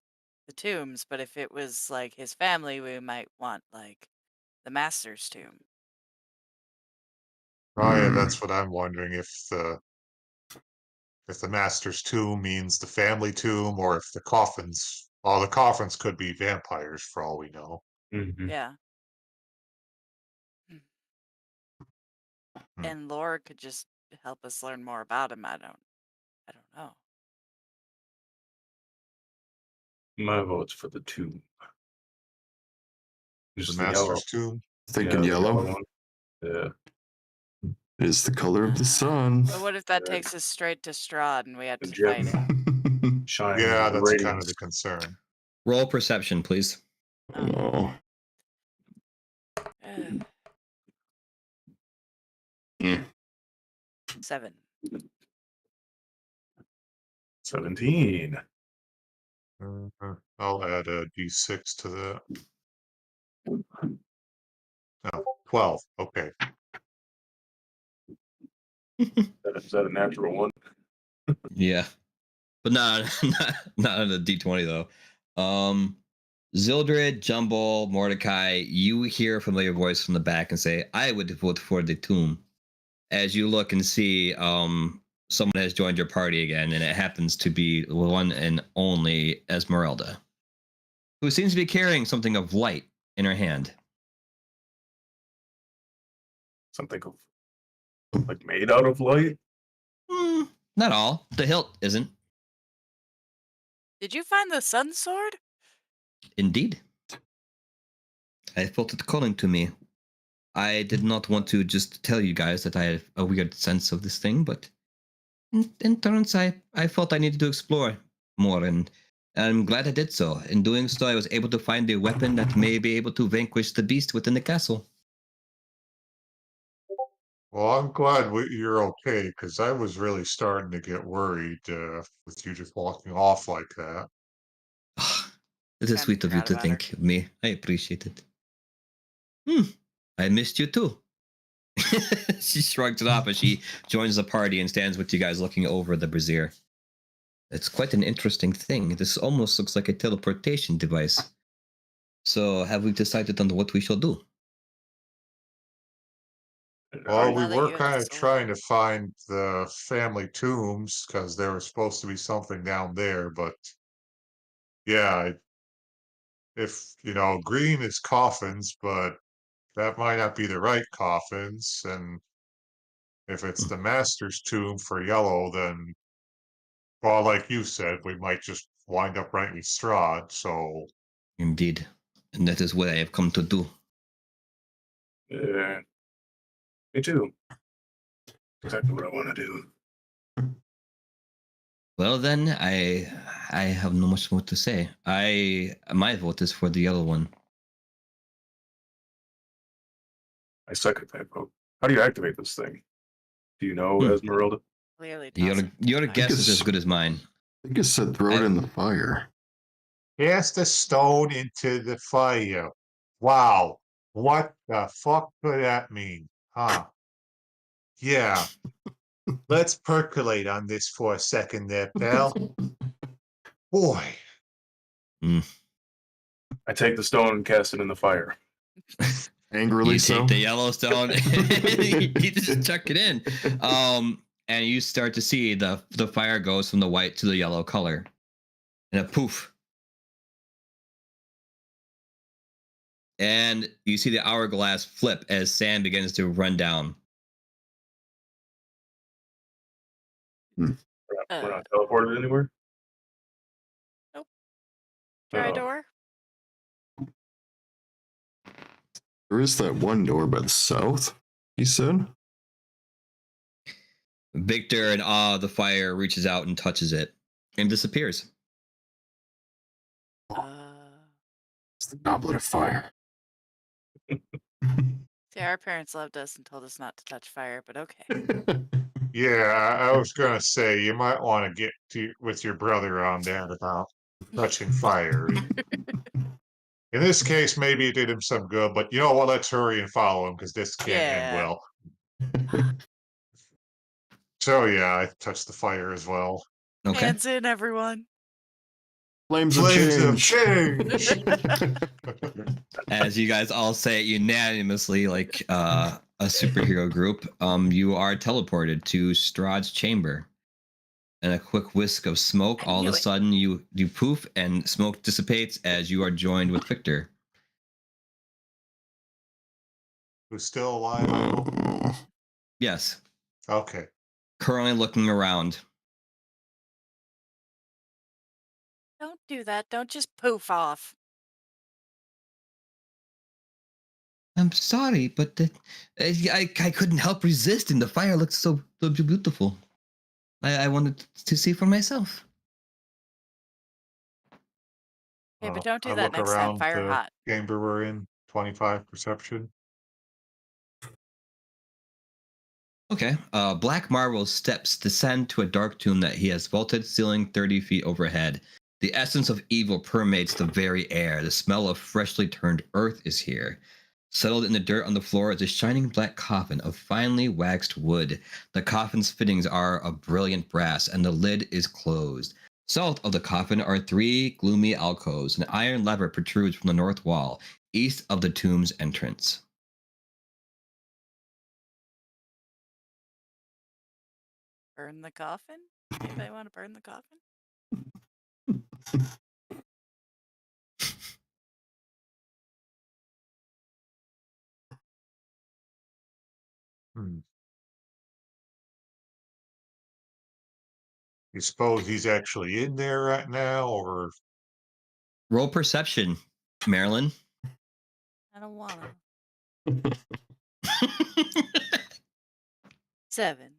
the tombs, but if it was like his family, we might want like the master's tomb. oh yeah, that's what I'm wondering if the master's tomb means the family tomb, or if the coffins. Well, the coffins could be vampires for all we know. Mhm. Yeah. Hmm. And lore could just help us learn more about him. I don't know. My vote's for the tomb. The Just the yellow. master's tomb. Thinking the yellow one. Yeah. is the color of the sun. But what if that Yeah. takes us straight to Strahd and we have The to gem. fight him? Shine. Yeah, that's kind of radiance. the concern. Roll perception, please. Oh. Mm. 7. 17. I'll add a d6 to that. Oh, 12. Okay. Is that a natural one? Yeah, but not on the D20 though. Zildred, Jumble, Mordecai, you hear a familiar voice from the back and say, "I would vote for the tomb." As you look and see, someone has joined your party again, and it happens to be the one and only Esmeralda, who seems to be carrying something of light in her hand. Something like made out of light? Not all. The hilt isn't. Did you find the sun sword? Indeed. I felt it calling to me. I did not want to just tell you guys that I have a weird sense of this thing, but in turns, I felt I needed to explore more, and I'm glad I did so. In doing so, I was able to find a weapon that may be able to vanquish the beast within the castle. Well, I'm glad you're okay, because I was really starting to get worried with you just walking off like that. It is Kinda sweet of you forgot to about her. think of me. I appreciate it. I missed you too. She shrugs it off as she joins the party and stands with you guys looking over the brazier. It's quite an interesting thing. This almost looks like a teleportation device. So, have we decided on what we shall do? Well, we Now that were you have kind the of trying sword. to find the family tombs because there was supposed to be something down there, but yeah, if green is coffins, but that might not be the right coffins, and if it's the master's tomb for yellow, then well, like you said, we might just wind up right with Strahd. So Indeed. And that is what I have come to do. Yeah. Me too. Exactly what I want to do. Well then, I have no much more to say. My vote is for the yellow one. I second that vote. How do you activate this thing? Do you know, Esmeralda? Clearly Your doesn't. your I guess is guess- as good as mine. I guess said throw it in the fire. cast a stone into the fire. Wow, what the fuck could that mean? Huh? Yeah. Let's percolate on this for a second there, pal. Boy, I take the stone and cast it in the fire. Angrily You so. take the yellow stone and you just chuck it in. And you start to see the fire goes from the white to the yellow color. And a poof. And you see the hourglass flip as sand begins to run down. We're not teleported anywhere? Try Oh. door. There is that one door by the south, he said. Victor, in awe of the fire, reaches out and touches it and disappears. It's the goblet of fire. See, our parents loved us and told us not to touch fire, but okay. Yeah, I was gonna say you might want to get with your brother on that about touching fire. In this case, maybe it did him some good, but you know what? Let's hurry and follow him because this can't end Yeah. well. So yeah, I touched the fire as well. Okay. Hands in, everyone. Flames Flames of of change. As you guys all say it unanimously, like a superhero group, you are teleported to Strahd's chamber. And a quick whisk of smoke, all of knew a it. sudden you poof and smoke dissipates as you are joined with Victor. Who's still alive? I hope. Yes. Okay. Currently looking around. Don't do that. Don't just poof off. I'm sorry, but I couldn't help resisting. The fire looked so beautiful. I wanted to see for myself. Okay, but don't I do that look next time. around Fire the hot. chamber we're in. 25 perception. Okay. Black marble steps descend to a dark tomb that he has vaulted, ceiling 30 feet overhead. The essence of evil permeates the very air. The smell of freshly turned earth is here. Settled in the dirt on the floor is a shining black coffin of finely waxed wood. The coffin's fittings are of brilliant brass, and the lid is closed. South of the coffin are 3 gloomy alcoves. An iron lever protrudes from the north wall, east of the tomb's entrance. Burn the coffin? Anybody want to burn the coffin? Hmm. You suppose he's actually in there right now, or Roll perception, Marilyn. I don't want to. 7.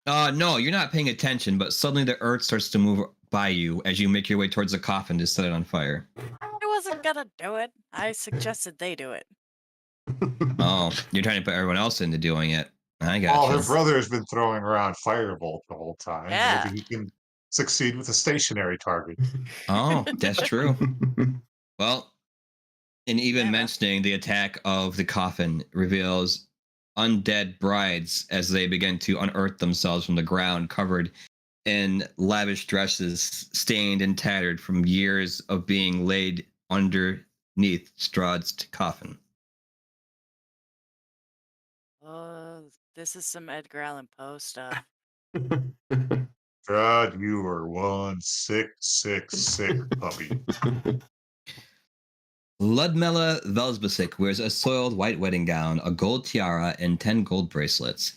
No, you're not paying attention, but suddenly the earth starts to move by you as you make your way towards the coffin to set it on fire. I wasn't gonna do it. I suggested they do it. Oh, you're trying to put everyone else into doing it. I got oh, you. her brother has been throwing around firebolt the whole time. Yeah. Maybe he can succeed with a stationary target. Oh, that's true. Well, and even Yeah, no. mentioning the attack of the coffin reveals undead brides as they begin to unearth themselves from the ground, covered in lavish dresses, stained and tattered from years of being laid underneath Strahd's coffin. Oh, this is some Edgar Allan Poe stuff. God, you are one sick puppy. Ludmilla Velsbasic wears a soiled white wedding gown, a gold tiara, and 10 gold bracelets.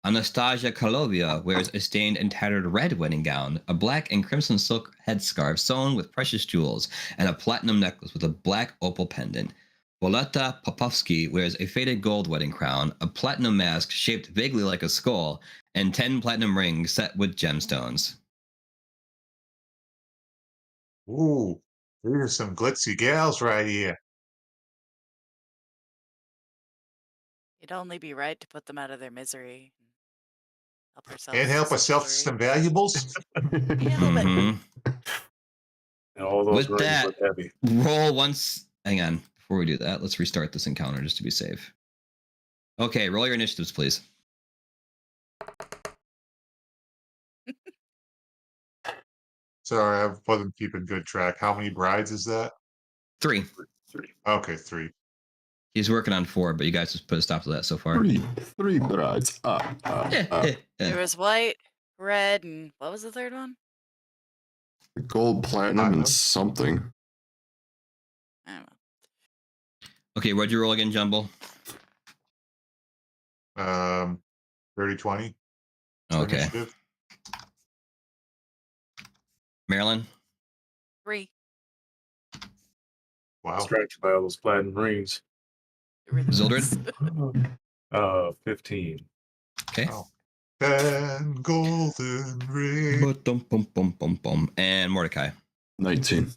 Anastasia Kalovia wears a stained and tattered red wedding gown, a black and crimson silk headscarf sewn with precious jewels, and a platinum necklace with a black opal pendant. Violetta Popovsky wears a faded gold wedding crown, a platinum mask shaped vaguely like a skull, and 10 platinum rings set with gemstones. Ooh, these are some glitzy gals right here. It'd only be right to put them out of their misery. Help ourselves. Can't help to ourselves jewelry. some valuables. Handle it. Mhm. And all those With rings that- look heavy. Roll once. Hang on. Before we do that, let's restart this encounter just to be safe. Okay, roll your initiatives, please. Sorry, I wasn't keeping good track. How many brides is that? 3. Okay, 3. He's working on 4, but you guys just put a stop to that so far. Three brides. There was white, red, and what was the third one? Gold, platinum, Platinum? and something. I don't know. Okay, what'd you roll again, Jumble? 30-20 for Okay. initiative. Marilyn? 3. Wow. Distracted by all those platinum rings. Get rid of Zildred? those. 15. Okay. Oh. 10 golden rings. Bum. And Mordecai? 19.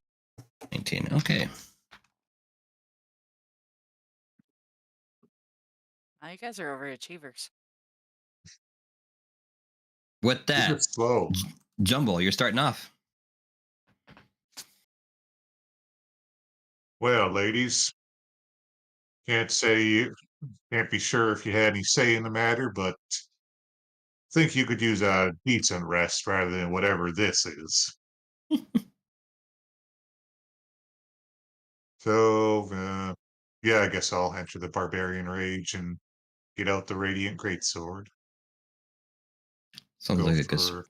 19. Okay. Oh, you guys are overachievers. With You're that, just slow. Jumble, you're starting off. Well, ladies, can't be sure if you had any say in the matter, but think you could use a decent rest rather than whatever this is. So, yeah, I guess I'll enter the barbarian rage and get out the radiant greatsword. Sounds Go like a good. for.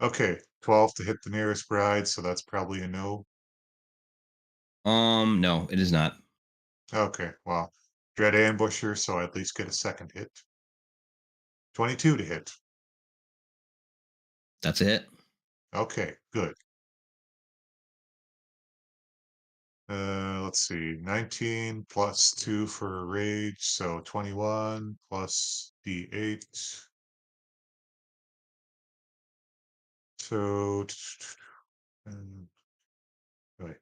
Okay, 12 to hit the nearest bride, so that's probably a no. No, it is not. Okay, well, dread ambusher, so I at least get a second hit. 22 to hit. That's a hit. Okay, good. Let's see, 19 plus 2 for rage, so 21 plus D8. So, wait,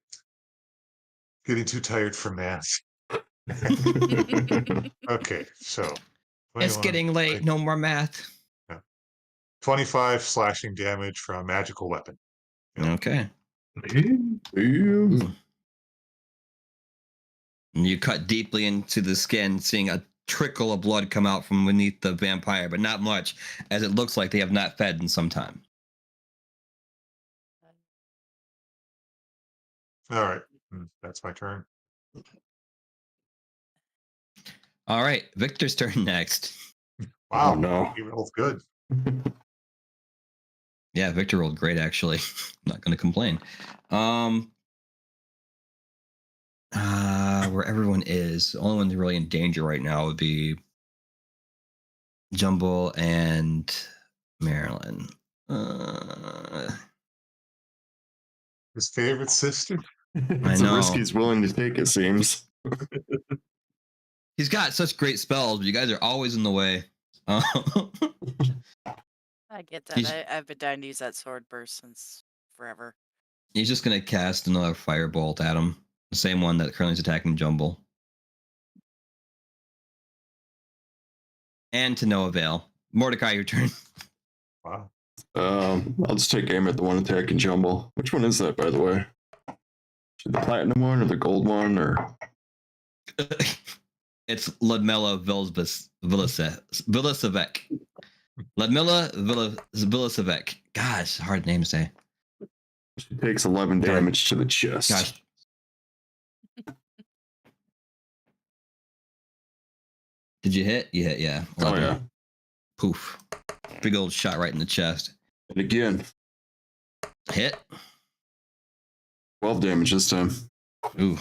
getting too tired for math. Okay, so It's 21, getting late. No more math. 25 slashing damage from magical weapon. Yep. Okay. Yeah. And you cut deeply into the skin, seeing a trickle of blood come out from beneath the vampire, but not much, as it looks like they have not fed in some time. All right, that's my turn. All right, Victor's turn next. Wow, Oh, no. he rolled good. Yeah, Victor rolled great, actually. Not going to complain. Where everyone is, the only one really in danger right now would be Jumble and Marilyn. His favorite sister. It's know. a risk he's willing to take, it seems. He's got such great spells, but you guys are always in the way. I get that. He's- I've been dying to use that sword burst since forever. He's just going to cast another firebolt at him. The same one that currently is attacking Jumble. And to no avail. Mordecai, your turn. Wow. I'll just take aim at the one attacking Jumble. Which one is that, by the way? The platinum one or the gold one? Or It's Ludmilla Vilisevec. Ludmilla Vilisevec. Gosh, hard name to say. she takes 11 damage to the chest. Gosh. Did you hit? You hit, yeah. 11. Oh, yeah. Poof. Big old shot right in the chest. And again, Hit. 12 damage this time. Ooh.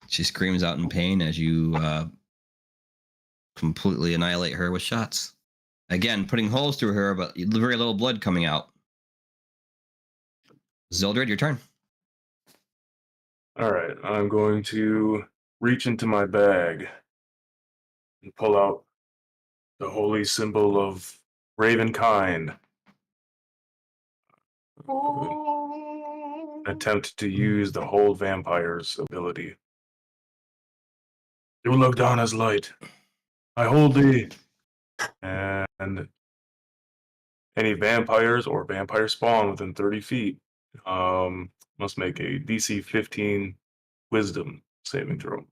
She screams out in pain as you completely annihilate her with shots. Again, putting holes through her, but very little blood coming out. Zildred, your turn. All right, I'm going to reach into my bag and pull out the holy symbol of Ravenkind. Attempt to use the Hold Vampire's ability. You look down as light. I hold thee. And any vampires or vampire spawn within 30 feet must make a DC 15 Wisdom saving throw.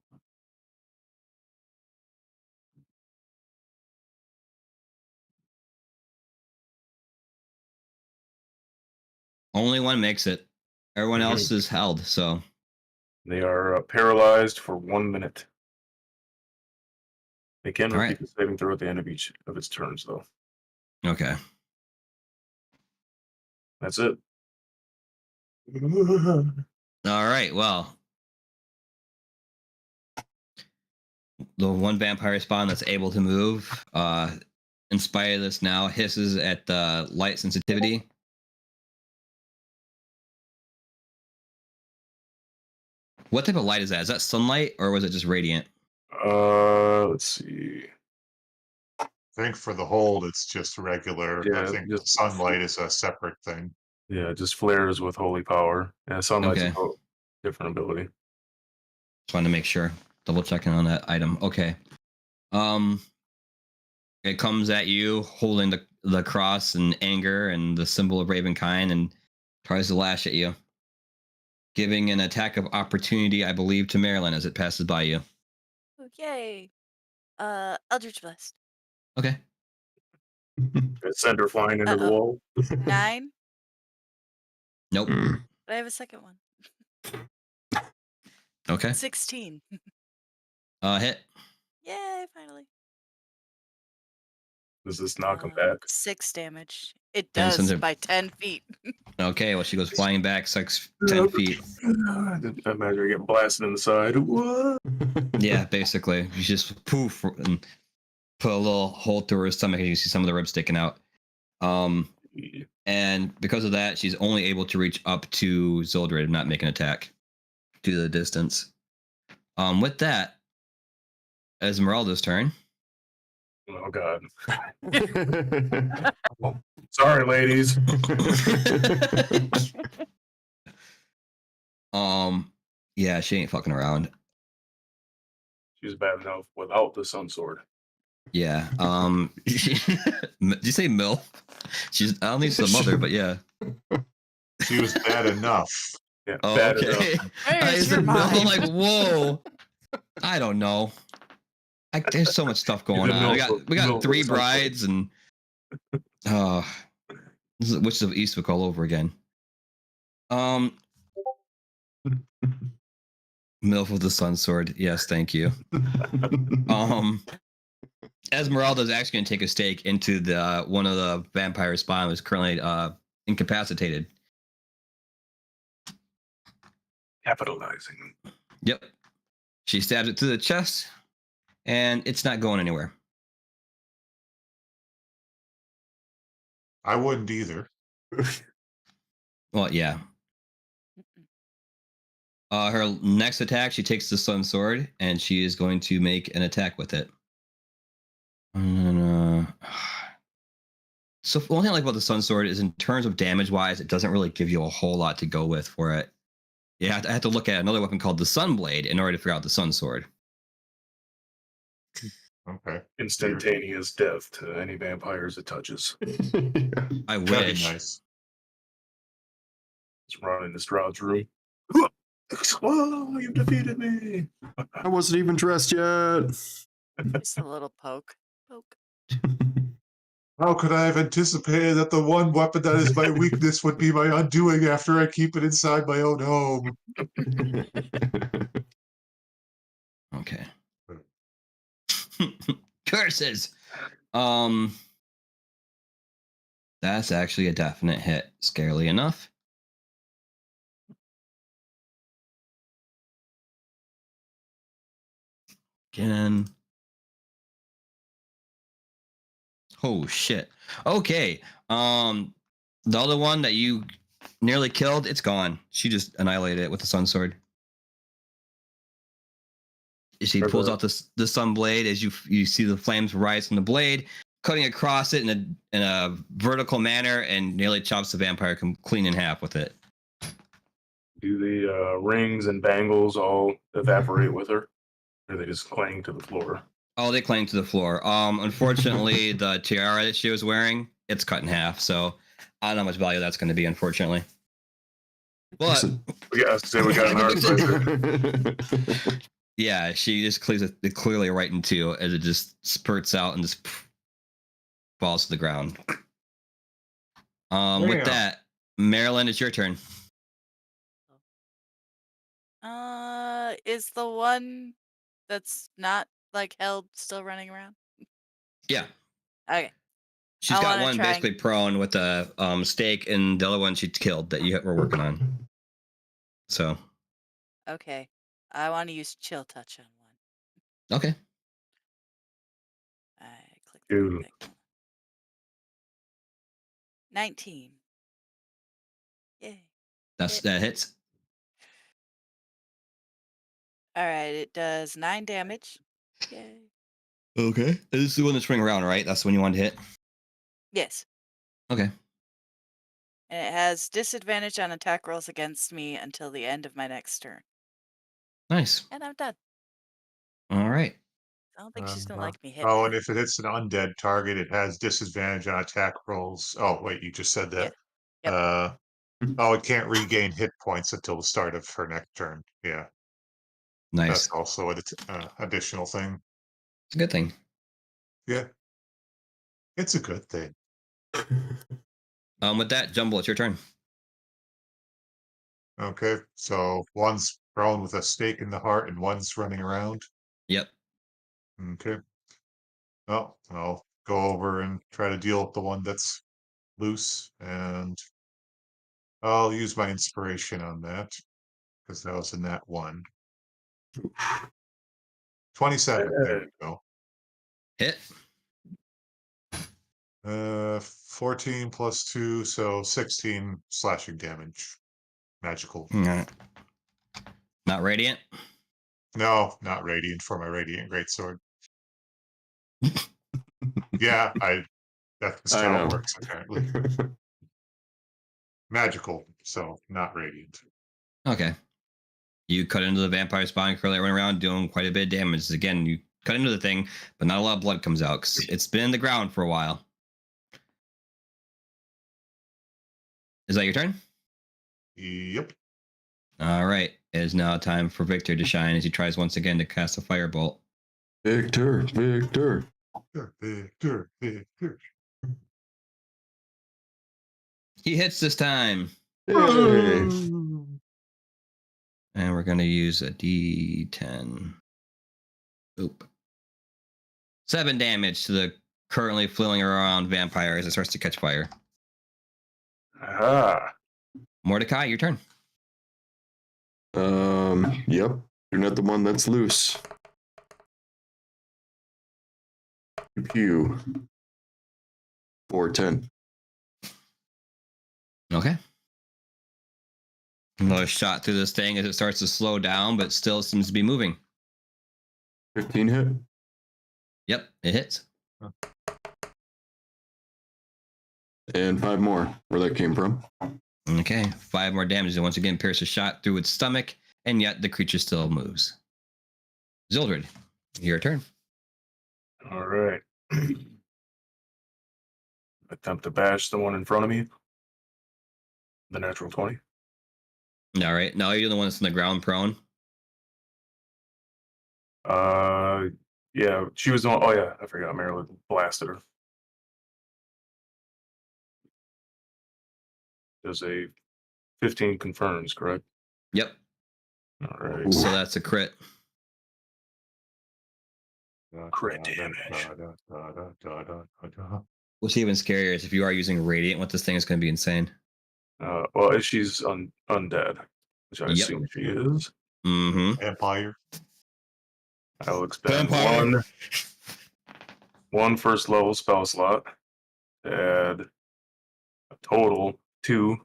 Only one makes it. Everyone else is held. So They are paralyzed for 1 minute. They can All repeat right. the saving throw at the end of each of its turns, though. okay. That's it. All right. Well, the one vampire spawn that's able to move, in spite of this now, hisses at the light sensitivity. What type of light is that? Is that sunlight or was it just radiant? Let's see. I think for the hold, it's just regular. I Yeah, think just- sunlight is a separate thing. Yeah, just flares with holy power. And sunlight's Okay. a different ability. Just wanted to make sure. Double checking on that item. Okay. It comes at you holding the cross and anger and the symbol of Ravenkind and tries to lash at you. Giving an attack of opportunity, I believe, to Marilyn as it passes by you. Oh, yay. Eldritch Blast. Okay. Send her flying into the Uh-oh. wall. 9. Nope. But I have a second one. Okay. 16. Hit. Yay, finally. Does this knock him back? 6 damage. It And does sends it- by 10 feet. Okay, well, she goes flying back 10 feet. I imagine her getting blasted in the side. What? Yeah, basically. You just poof and put a little hole through her stomach and you see some of the ribs sticking out. And because of that, she's only able to reach up to Zildred and not make an attack due to the distance. With that, Esmeralda's turn. Oh, God. Sorry, ladies. Yeah, she ain't fucking around. She's bad enough without the sun sword. Yeah. Did you say MILF? I don't think she's a mother, but yeah. She was bad enough. Yeah, Oh, bad okay. enough. Where's I your said MILF. I'm mind? like, whoa. I don't know. There's so much stuff going on. We got 3 brides and this is Witches of Eastwick all over again. MILF with the Sun Sword. Yes, thank you. Esmeralda is actually going to take a stake into the one of the vampire spawn who's currently incapacitated. Capitalizing. Yep. She stabs it through the chest, and it's not going anywhere. I wouldn't either. Well, yeah. Her next attack, she takes the Sun Sword, and she is going to make an attack with it. So one thing I like about the Sun Sword is in terms of damage-wise, it doesn't really give you a whole lot to go with for it. Yeah, I have to look at another weapon called the Sun Blade in order to figure out the Sun Sword. Okay. Instantaneous death to any vampires it touches. I That'd be wish. nice. It's running the Strahd's room. Oh, you've defeated me. I wasn't even dressed yet. Just a little poke. Poke. How could I have anticipated that the one weapon that is my weakness would be my undoing after I keep it inside my own home? Okay. Curses. That's actually a definite hit, scarily enough. Again. Oh shit. Okay. The other one that you nearly killed, it's gone. She just annihilated it with the Sun Sword. She pulls out the Sun Blade as you see the flames rise from the blade, cutting across it in a vertical manner, and nearly chops the vampire clean in half with it. Do the rings and bangles all evaporate with her? Or they just clang to the floor? Oh, they clang to the floor. Unfortunately, the tiara that she was wearing, it's cut in half. So I don't know how much value that's going to be, unfortunately. But Yeah, say we got an art right. yeah, she just clears it clearly right in two as it just spurts out and just falls to the ground. With that, Marilyn, it's your turn. Is the one that's not like held still running around? Yeah. Okay. She's I got wanna one try and- basically prone with a stake, and the other one she killed that you were working on. So, Okay. I want to use chill touch on one. okay. I click the Dude. right thing. 19. Yay. That hits. All right, it does 9 damage. Yay. Okay. This is the one that's swinging around, right? That's the one you wanted to hit? Yes. Okay. And it has disadvantage on attack rolls against me until the end of my next turn. Nice. And I'm done. All right. I don't think she's gonna like me hit. Oh, and if it hits an undead target, it has disadvantage on attack rolls. Oh, wait, you just said Yeah. that. Yep. Oh, it can't regain hit points until the start of her next turn. Yeah, Nice. that's also an additional thing. It's a good thing. Yeah, it's a good thing. With that, Jumble, it's your turn. Okay, so one's prone with a stake in the heart and one's running around. Yep. Okay. Well, I'll go over and try to deal with the one that's loose, and I'll use my inspiration on that because that was in that one. 27. There we go. Hit. 14 plus 2, so 16 slashing damage. Magical. All right. Not radiant. No, not radiant for my radiant greatsword. Yeah, that's I how know. it works apparently. Magical, so not radiant. Okay. You cut into the vampire spawn curl that went around doing quite a bit of damage. Again, you cut into the thing, but not a lot of blood comes out because it's been in the ground for a while. Is that your turn? Yep. All right. It is now time for Victor to shine as he tries once again to cast a firebolt. Victor. Victor, Victor. He hits this time. Hey. And we're going to use a D10. Oop. 7 damage to the currently flailing around vampire as it starts to catch fire. Ah. Mordecai, your turn. Yep. You're not the one that's loose. Pew. 410. Okay. Another shot through this thing as it starts to slow down, but still seems to be moving. 15 hit. Yep, it hits. And 5 more. Where that came from. Okay, 5 more damage. And once again, pierce a shot through its stomach, and yet the creature still moves. Zildred, your turn. All right. Attempt to bash the one in front of me. The natural 20. All right, now you're the one that's in the ground prone. Yeah, she was on. Oh yeah, I forgot. Marilyn blasted her. Does a 15 confirms, correct? Yep, All right. so that's a crit. Crit damage. What's even scarier is if you are using Radiant, what this thing is going to be insane. Well, if she's undead, which I Yep. assume she is, Mm-hmm. Vampire. I will expend Vampire. one first level spell slot. Add a total 2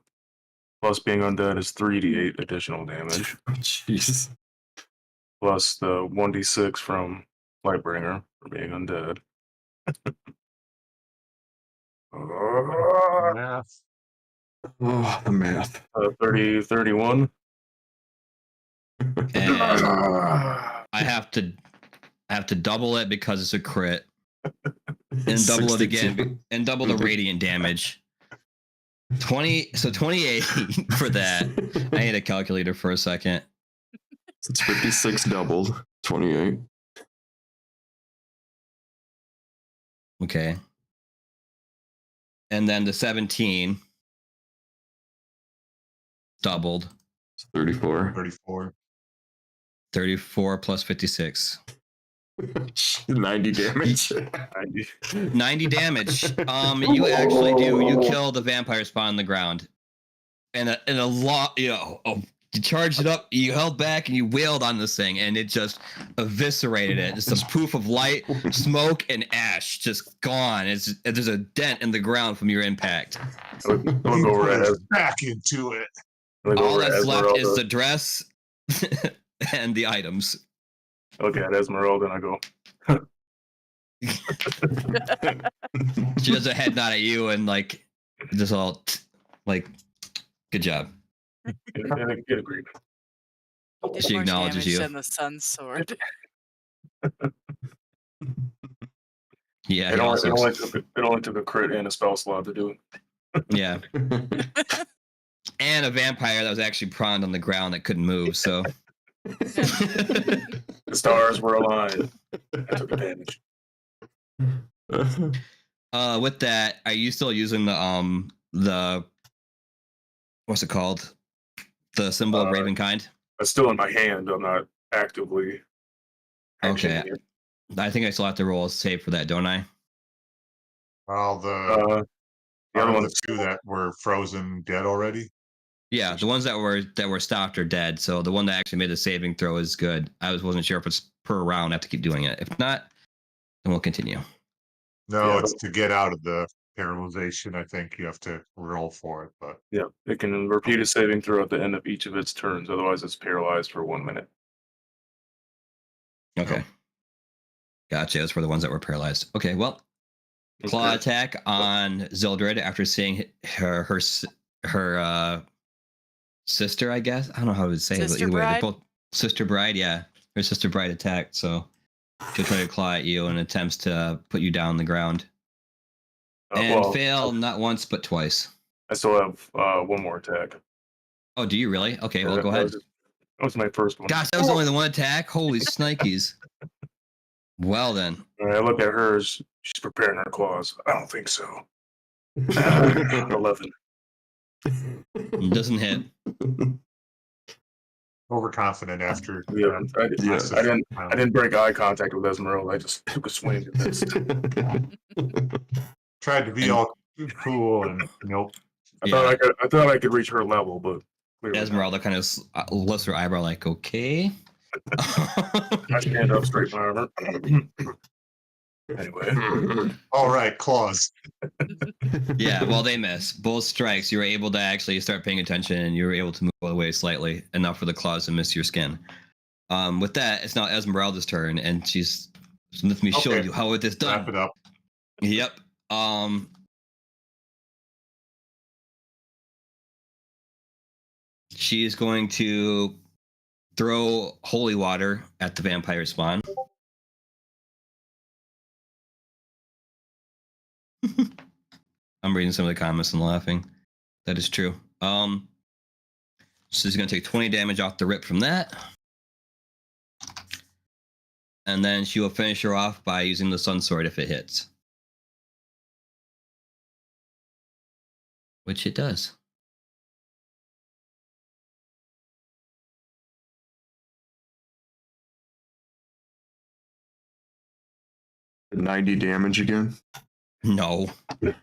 plus being undead is 3d8 additional damage, Jeez. plus the 1d6 from Lightbringer for being undead. Math. Oh, the math. 31. And I have to double it because it's a crit, and double it again, and double the radiant damage. 28 for that. I need a calculator for a second. It's 56 doubled. 28. Okay. And then the 17 doubled. It's 34. 34. 34 plus 56. 90 damage. 90 damage. You actually do. You kill the vampire spawn on the ground. And a lot, you charged it up, you held back, and you wailed on this thing, and it just eviscerated it. It's a poof of light, smoke, and ash just gone. There's a dent in the ground from your impact. I'll go right as Back into it. All that's left is the dress and the items. I look at Esmeralda and I go, She does a head nod at you and like just all like, good job. get agreed. You did She more acknowledges damage you. than the sun's sword. Yeah, It he also, only took a crit and a spell slot to do it. yeah, and a vampire that was actually prone on the ground that couldn't move. So The stars were aligned. I took advantage. with that, are you still using the what's it called? The symbol of Ravenkind? It's still in my hand. I'm not actively. Okay. actioning it. I think I still have to roll a save for that, don't I? Well, The other the one's two that were frozen dead already. Yeah, the ones that were stopped are dead. So the one that actually made the saving throw is good. I wasn't sure if it's per round. I have to keep doing it. If not, then we'll continue. No, Yeah, it's to get out of the paralyzation. I think you have to roll for it, but Yeah, it can repeat a saving throw at the end of each of its turns. Otherwise, it's paralyzed for 1 minute. Okay. Gotcha. That's for the ones that were paralyzed. Okay, well, claw Okay. attack on Zildred after seeing her sister, I guess. I don't know how to say it, but Sister either way, they're bride? both sister bride. Yeah, her sister bride attacked, so she'll try to claw at you and attempts to put you down on the ground and Well, fail not once but twice. I still have one more attack. Oh, do you really? Okay, well, Yeah, go that ahead. That was my first one. Gosh, that was only the one attack. Holy snikes! Well then, I look at hers. She's preparing her claws. I don't think so. 11. it doesn't hit. overconfident after. Yeah, massive I didn't break eye contact with Esmeralda. I just took a swing at this. Tried to be And- all cool and nope. I thought I could reach her level, but clearly not. Esmeralda kind of lifts her eyebrow, like, okay. I stand up straight my armor. Anyway, All right, claws. Yeah, well, they miss both strikes. You were able to actually start paying attention, and you were able to move away slightly enough for the claws to miss your skin. With that, it's now Esmeralda's turn, and she's let me show Okay. you how it is Wrap done. it up. Yep. She is going to throw holy water at the vampire spawn. I'm reading some of the comments and laughing. That is true. She's going to take 20 damage off the rip from that. And then she will finish her off by using the sun sword if it hits. Which it does. $90 damage again. No. It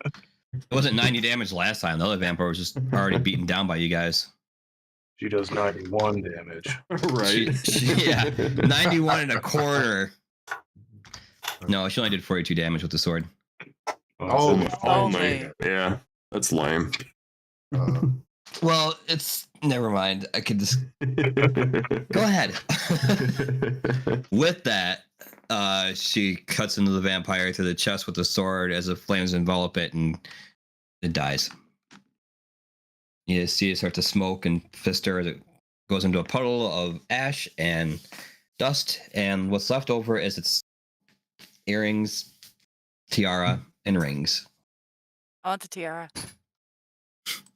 wasn't 90 damage last time. The other vampire was just already beaten down by you guys. she does 91 damage. Right. Yeah. 91 and a quarter. No, she only did 42 damage with the sword. Oh, Only. Yeah, that's lame. Well, it's never mind. I could just go ahead. With that, she cuts into the vampire through the chest with the sword as the flames envelop it, and it dies. You see it start to smoke and fester as it goes into a puddle of ash and dust, and what's left over is its earrings, tiara, and rings. I want the tiara.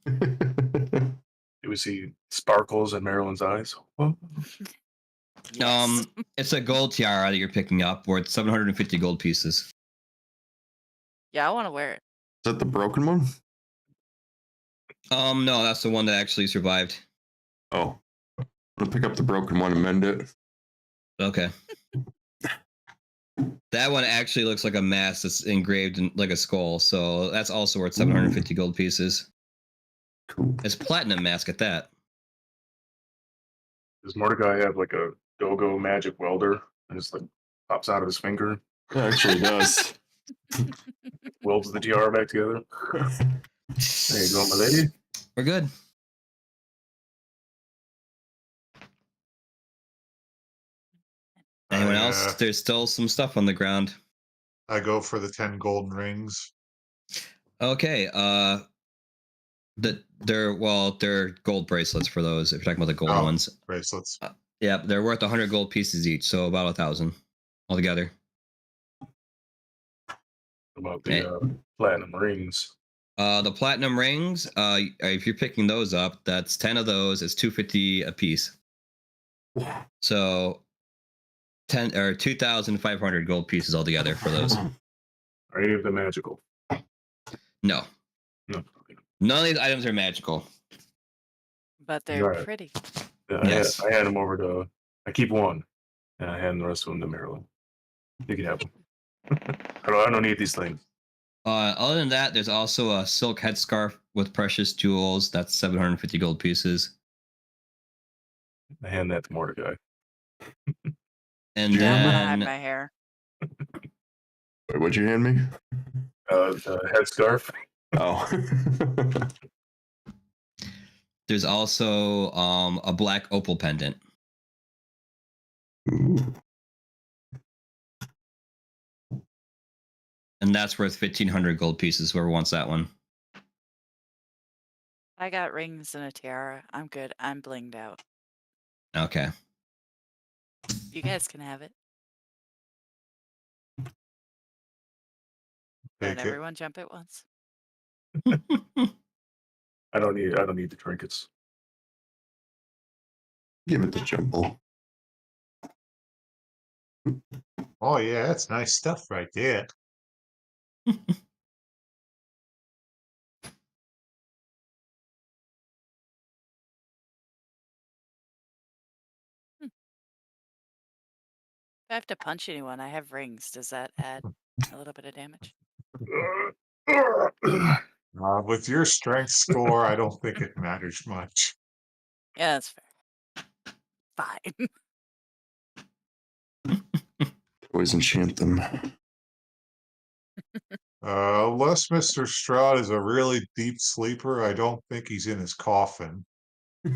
Do we see sparkles in Marilyn's eyes? What? Yes. It's a gold tiara that you're picking up, worth 750 gold pieces. Yeah, I want to wear it. Is that the broken one? No, that's the one that actually survived. Oh, I'm gonna pick up the broken one and mend it. Okay. That one actually looks like a mask that's engraved in like a skull, so that's also worth 750 gold pieces. Cool. It's platinum mask at that. Does Mordecai have like a go-go magic welder and just like pops out of his finger, It actually does. welds the tiara back together? There you go, my lady. We're good. Anyone else? There's still some stuff on the ground. I go for the 10 golden rings. Okay. They're gold bracelets for those. If you're talking about the golden Oh. ones. Bracelets. Yeah, they're worth 100 gold pieces each, so about 1,000 altogether. About the platinum rings. The platinum rings, if you're picking those up, that's 10 of those. It's 250 a piece. So 10 or 2,500 gold pieces altogether for those. Are any of them magical? No, No. none of these items are magical. But they're Right. pretty. Yeah, Yes. I hand them over to. I keep one, and I hand the rest of them to Marilyn. You can have them. I don't need these things. Other than that, there's also a silk headscarf with precious jewels. That's 750 gold pieces. I hand that to Mordecai. And Do you I remember- want to hide then my hair. Wait, what'd you hand me? Headscarf. Oh. there's also a black opal pendant. Ooh. And that's worth 1,500 gold pieces, whoever wants that one. I got rings and a tiara. I'm good. I'm blinged out. Okay. You guys can have it. Don't Take it. everyone jump at once. I don't need the trinkets. Give it to Jumble. Oh yeah, that's nice stuff right there. If I have to punch anyone, I have rings. Does that add a little bit of damage? With your strength score, I don't think it matters much. Yeah, that's fair. Fine. Always enchant them. Unless Mr. Strahd is a really deep sleeper, I don't think he's in his coffin. You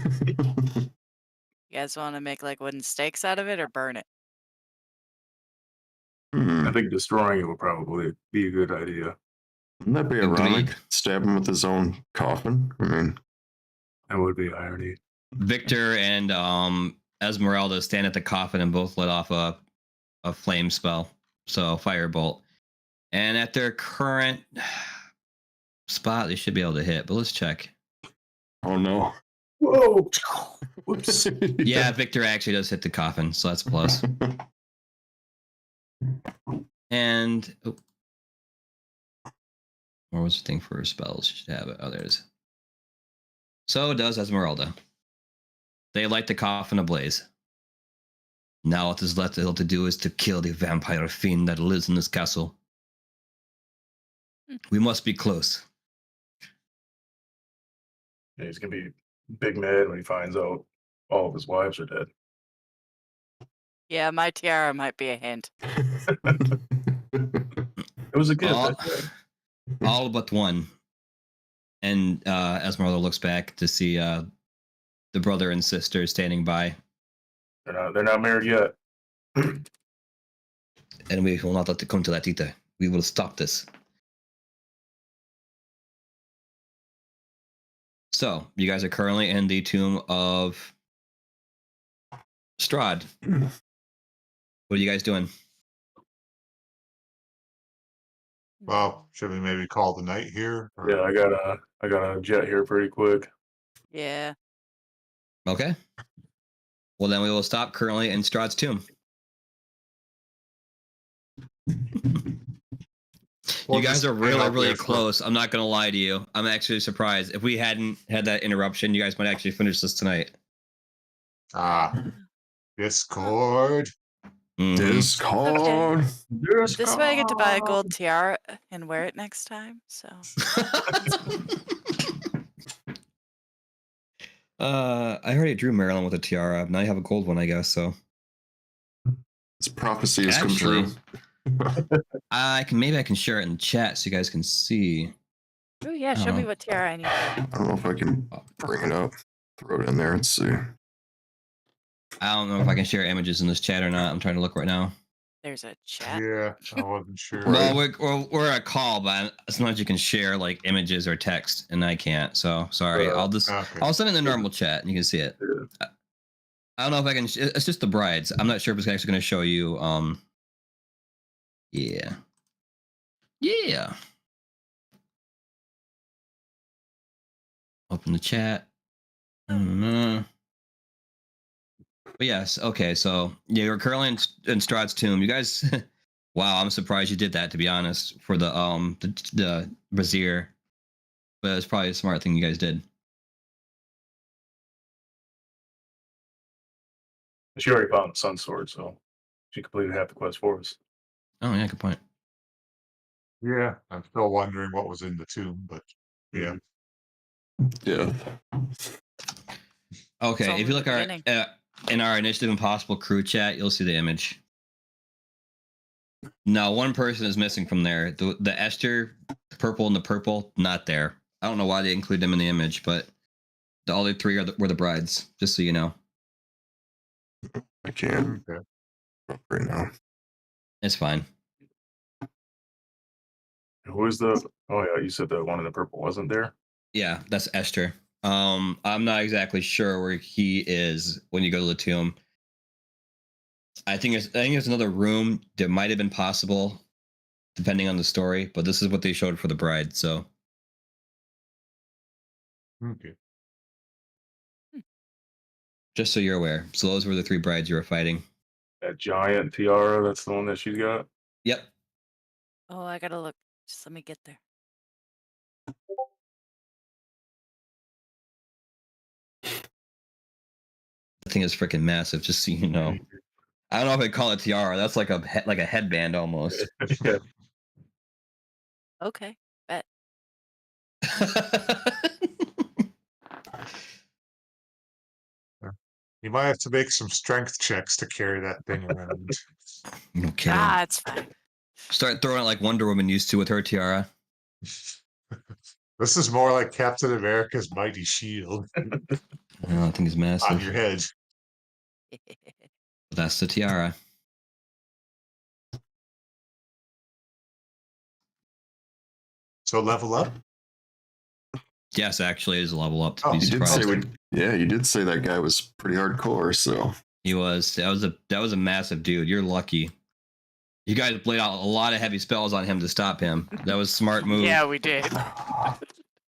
guys want to make like wooden stakes out of it or burn it? I think destroying it would probably be a good idea. Wouldn't that be Agreed. ironic? Stab him with his own coffin? I mean, That would be irony. Victor and Esmeralda stand at the coffin and both let off a flame spell, so firebolt. And at their current spot, they should be able to hit. But let's check. oh no. Whoa! Whoops. Yeah, Victor actually does hit the coffin, so that's a plus. And where was the thing for her spells? She should have it. Oh, there's. So does Esmeralda. They light the coffin ablaze. Now what is left to do is to kill the vampire fiend that lives in this castle. We must be close. Yeah, he's gonna be big mad when he finds out all of his wives are dead. Yeah, my tiara might be a hint. It was a gift. All, I think. all but one. And Esmeralda looks back to see the brother and sister standing by. They're not married yet. And we will not let it come to that either. We will stop this. So, you guys are currently in the tomb of Strahd. What are you guys doing? Well, should we maybe call the night here? or- Yeah, I got a jet here pretty quick. Yeah. Okay. Well, then we will stop currently in Strahd's tomb. We'll You guys just are hang really, out really there for- close. I'm not going to lie to you. I'm actually surprised. If we hadn't had that interruption, you guys might actually finish this tonight. Discord. Mhm. Discord. This way I get to buy a gold tiara and wear it next time. So I already drew Marilyn with a tiara. Now you have a gold one, I guess. So This prophecy has come Actually- true. maybe I can share it in the chat so you guys can see. oh yeah, show me what tiara I need. I don't know if I can bring it up. Throw it in there and see. I don't know if I can share images in this chat or not. I'm trying to look right now. There's a chat. Yeah, I wasn't sure. Right. Well, we're at a call, but sometimes you can share like images or text, and I can't. So sorry. Okay. I'll send it in the normal chat, and you can see it. I don't know if I can. It's just the brides. I'm not sure if it's actually going to show you. Yeah. Open the chat. But yes, okay. So yeah, you're currently in Strahd's tomb. You guys, wow, I'm surprised you did that. To be honest, for the brazier, but it's probably a smart thing you guys did. She already found the Sun Sword, so she completed half the quest for us. Oh yeah, good point. Yeah, I'm still wondering what was in the tomb, but yeah. Yeah. Okay, only if you the look beginning. in our Initiative Impossible crew chat, you'll see the image. No, one person is missing from there. The Esther, the purple and the purple, not there. I don't know why they include them in the image, but the other three were the brides. Just so you know, I can't Okay. right now. it's fine. Who is the? Oh yeah, you said the one in the purple wasn't there. Yeah, that's Esther. I'm not exactly sure where he is when you go to the tomb. I think there's another room that might have been possible, depending on the story. But this is what they showed for the bride. So Okay. just so you're aware, so those were the three brides you were fighting. That giant tiara, that's the one that she's got. Yep. Oh, I gotta look. Just let me get there. The thing is freaking massive. Just so you know. I don't know if I call it tiara. That's like a headband almost. Yeah. Okay, bet. You might have to make some strength checks to carry that thing around. No kidding. It's fine. Start throwing it like Wonder Woman used to with her tiara. This is more like Captain America's mighty shield Oh, that thing is on massive. your head. That's the tiara. So level up? Yes, actually, it is a level up. To Oh, be You did say surprised. you did say that guy was pretty hardcore, so He was. That was a massive dude. You're lucky. You guys played out a lot of heavy spells on him to stop him. That was a smart move. Yeah, we did.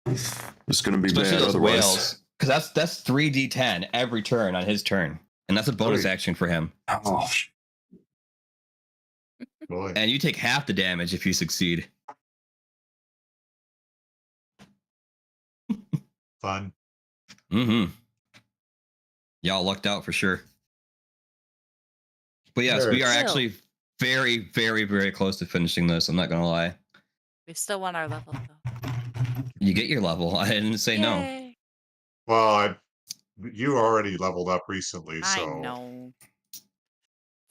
it's gonna be Especially bad those otherwise. whales, because that's 3d10 every turn on his turn, and that's a bonus Oy. action for him. Oh, Boy. And you take half the damage if you succeed. Fun. Mm-hmm. Y'all lucked out for sure. But yes, Sure. we are Still. actually very, very, very close to finishing this. I'm not gonna lie. We still want our level though. You get your level. I didn't say no. Yay. Well, you already leveled up recently, I so know.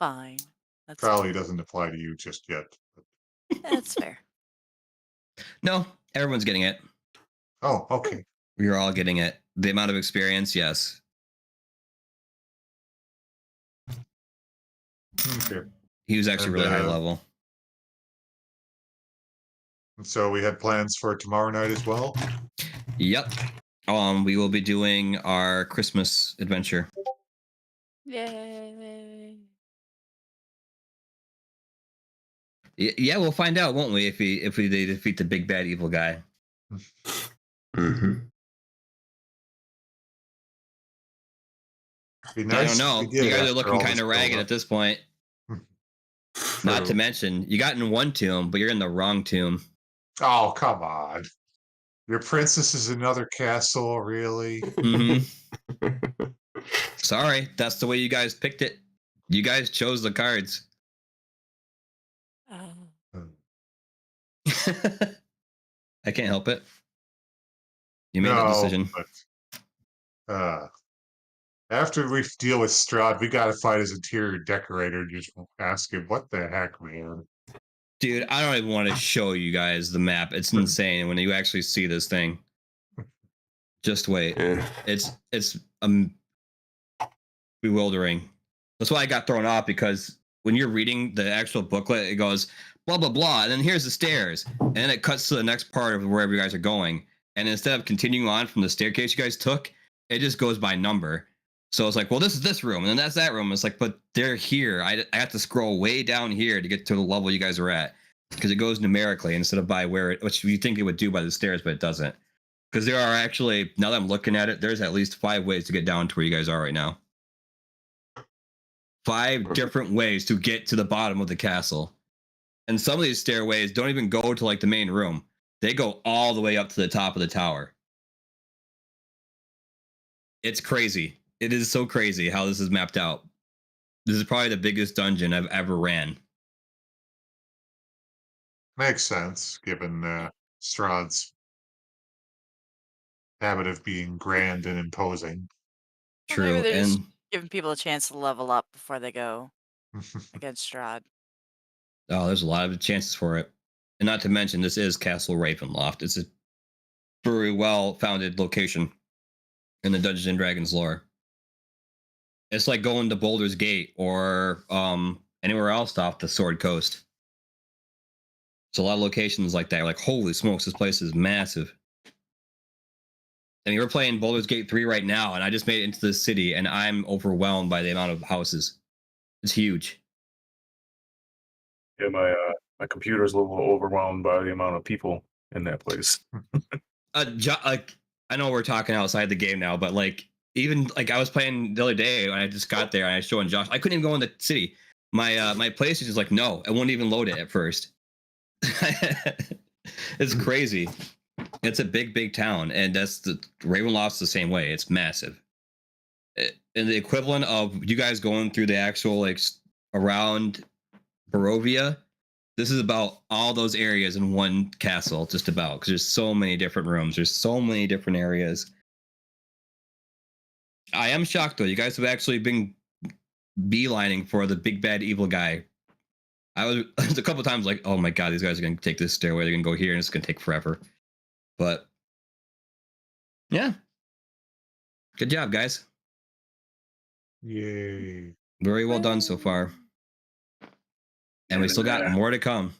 Fine. That's probably fine. doesn't apply to you just yet. That's fair. No, everyone's getting it. Oh, okay. We're all getting it. The amount of experience, yes. Okay. He was actually And, really high level. So we had plans for tomorrow night as well. Yep. We will be doing our Christmas adventure. Yay. Yeah, we'll find out, won't we? If they defeat the big bad evil guy. Mm-hmm. Be I nice don't if know. we did You guys are after looking all kind this of ragged buildup. at this point. Not to mention, you got in one tomb, but you're in the wrong tomb. Oh, come on. Your princess is another castle, really? Mm-hmm. Sorry, that's the way you guys picked it. You guys chose the cards. Oh. I can't help it. You made that No, decision. but after we deal with Strahd, we gotta fight his interior decorator and just ask him, what the heck, man? Dude, I don't even want to show you guys the map. It's insane when you actually see this thing. Just wait. Yeah. It's bewildering. That's why I got thrown off, because when you're reading the actual booklet, it goes blah blah blah, and then here's the stairs, and then it cuts to the next part of wherever you guys are going. And instead of continuing on from the staircase you guys took, it just goes by number. So it's like, well, this is this room, and then that's that room. It's like, but they're here. I have to scroll way down here to get to the level you guys are at, because it goes numerically instead of by where it, which you think it would do by the stairs, but it doesn't. Because there are actually, now that I'm looking at it, there's at least 5 ways to get down to where you guys are right now. 5 different ways to get to the bottom of the castle. And some of these stairways don't even go to like the main room. They go all the way up to the top of the tower. It's crazy. It is so crazy how this is mapped out. This is probably the biggest dungeon I've ever ran. Makes sense, given Strahd's habit of being grand and imposing. Well, True. maybe they're just And giving people a chance to level up before they go against Strahd. oh, there's a lot of chances for it. And not to mention, this is Castle Ravenloft. It's a very well founded location in the Dungeons and Dragons lore. It's like going to Boulder's Gate or anywhere else off the Sword Coast. It's a lot of locations like that. You're like, holy smokes, this place is massive. I mean, we're playing Boulder's Gate 3 right now, and I just made it into the city, and I'm overwhelmed by the amount of houses. It's huge. Yeah, my computer's a little overwhelmed by the amount of people in that place. Like, I know we're talking outside the game now, but like, even like I was playing the other day when I just got there and I was showing Josh, I couldn't even go in the city. My my PlayStation's like, no, it wouldn't even load it at first. It's crazy. It's a big town, and that's the Ravenloft's the same way. It's massive. And the equivalent of you guys going through the actual like around Barovia, this is about all those areas in one castle, just about, because there's so many different rooms. There's so many different areas. I am shocked though. You guys have actually been beelining for the big bad evil guy. I was a couple times like, oh my god, these guys are gonna take this stairway. They're gonna go here, and it's gonna take forever. But yeah, good job, guys. Yay. Very well done so far. And we still got more to come.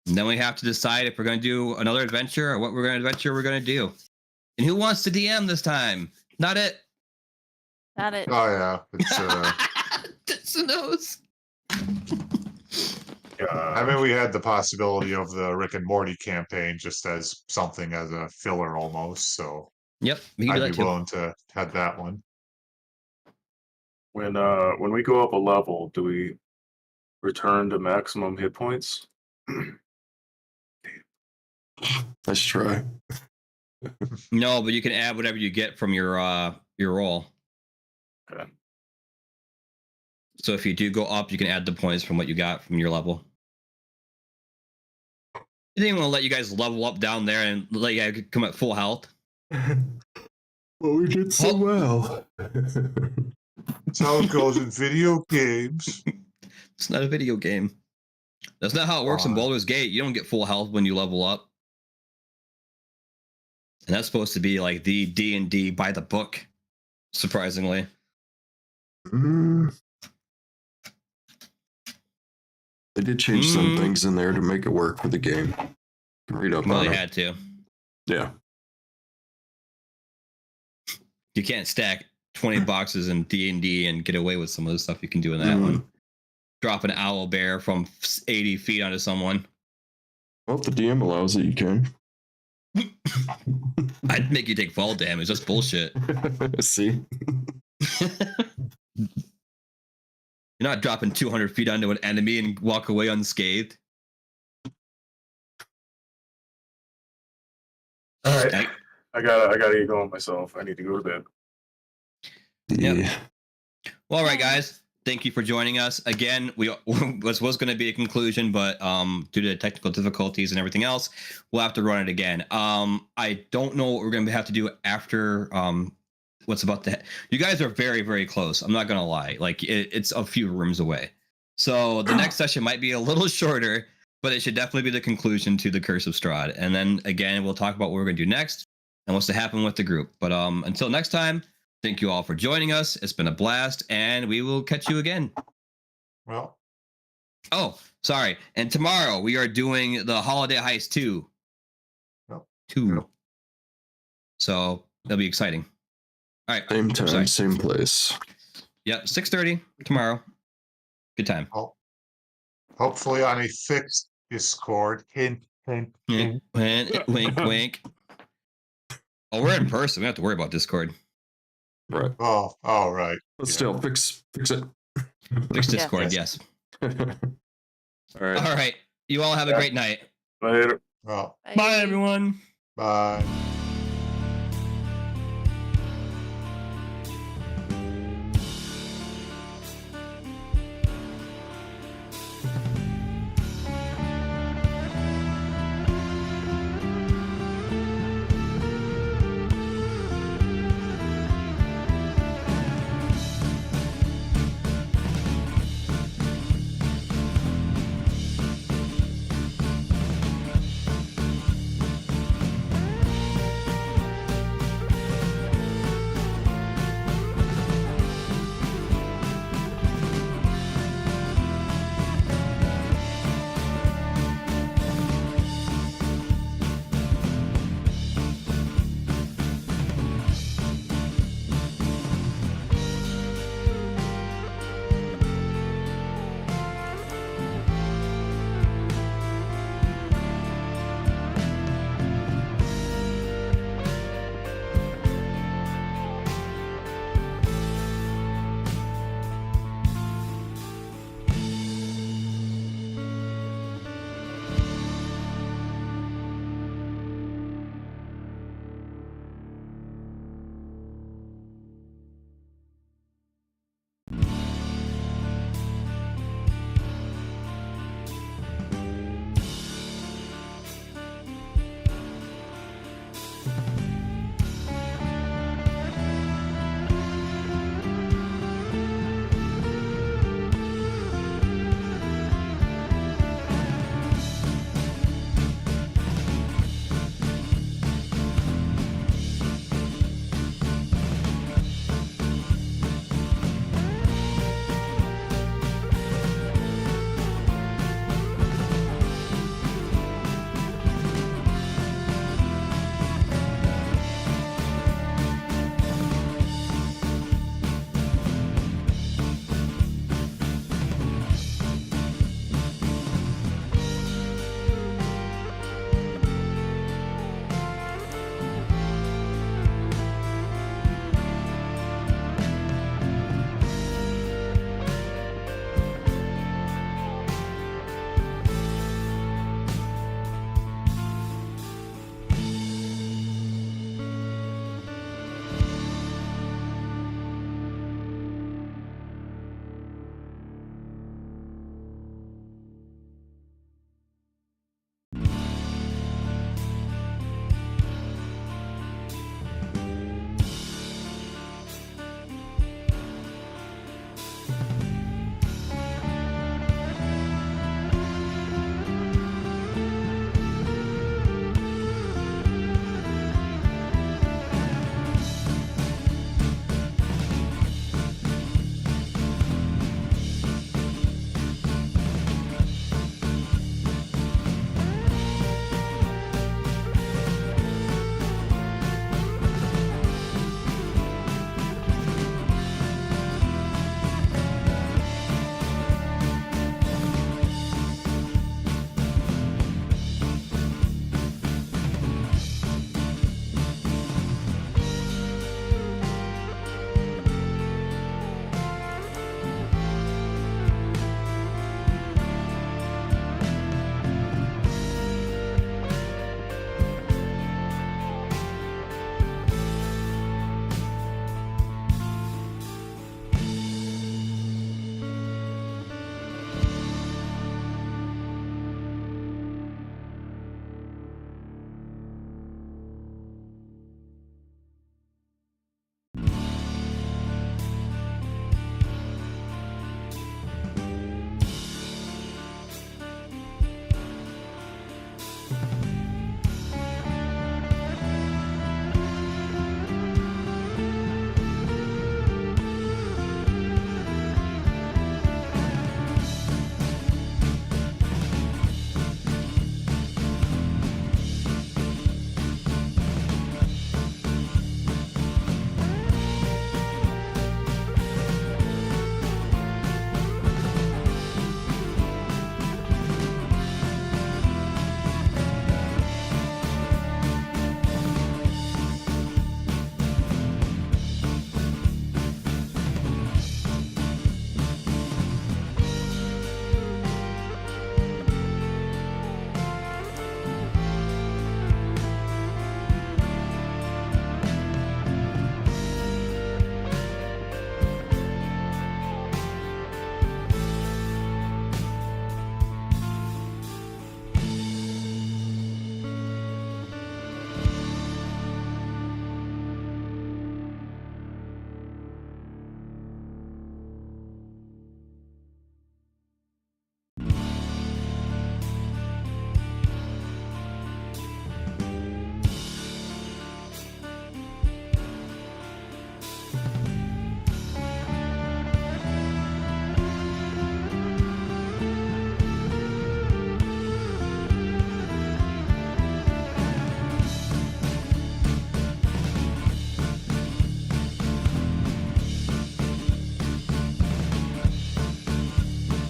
And then we have to decide if we're going to do another adventure or what adventure we're going to do. And who wants to DM this time? Not it. Not it. Oh yeah, it's It's a nose. I mean, we had the possibility of the Rick and Morty campaign just as something as a filler almost, so Yep, we can do I'd that be too. willing to have that one. When we go up a level, do we return to maximum hit points? Let's try. No, but you can add whatever you get from your roll. Okay. So if you do go up, you can add the points from what you got from your level. I didn't want to let you guys level up down there and let you guys come at full health. Well, we did so well. That's how it goes in video games. It's not a video game. That's not how it works in Baldur's Gate. You don't get full health when you level up. And that's supposed to be like the D&D by the book, surprisingly. They did change some things in there to make it work for the game. Read up Well, on they it. had to. Yeah. You can't stack 20 boxes in D&D and get away with some of the stuff you can do in that one. Drop an owl bear from 80 feet onto someone. Well, if the DM allows it, you can. I'd make you take fall damage. That's bullshit. See? You're not dropping 200 feet onto an enemy and walk away unscathed. All right. I gotta get going myself. I need to go to bed. Yeah. Well, all right, guys. Thank you for joining us again. We was going to be a conclusion, but due to technical difficulties and everything else, we'll have to run it again. I don't know what we're going to have to do after what's about to. You guys are very, very close. I'm not going to lie. Like it's a few rooms away. So the next session might be a little shorter, but it should definitely be the conclusion to the Curse of Strahd. And then again, we'll talk about what we're going to do next and what's to happen with the group. But until next time. Thank you all for joining us. It's been a blast, and we will catch you again. Well, Oh, sorry. And tomorrow we are doing the Holiday Heist 2. Yep. 2. Yep. So that'll be exciting. All right. Same time, Sorry. same place. Yep, 6:30 tomorrow. Good time. hopefully on a fixed Discord. Hint, hint, hint. Wink, wink. Oh, we're in person. We don't have to worry about Discord. Right. Oh, all right. But Yeah. still, fix it. Fix Yeah. Discord, yes. All right. All right. You all have a Yeah. great night. Later. Well, Bye everyone. bye.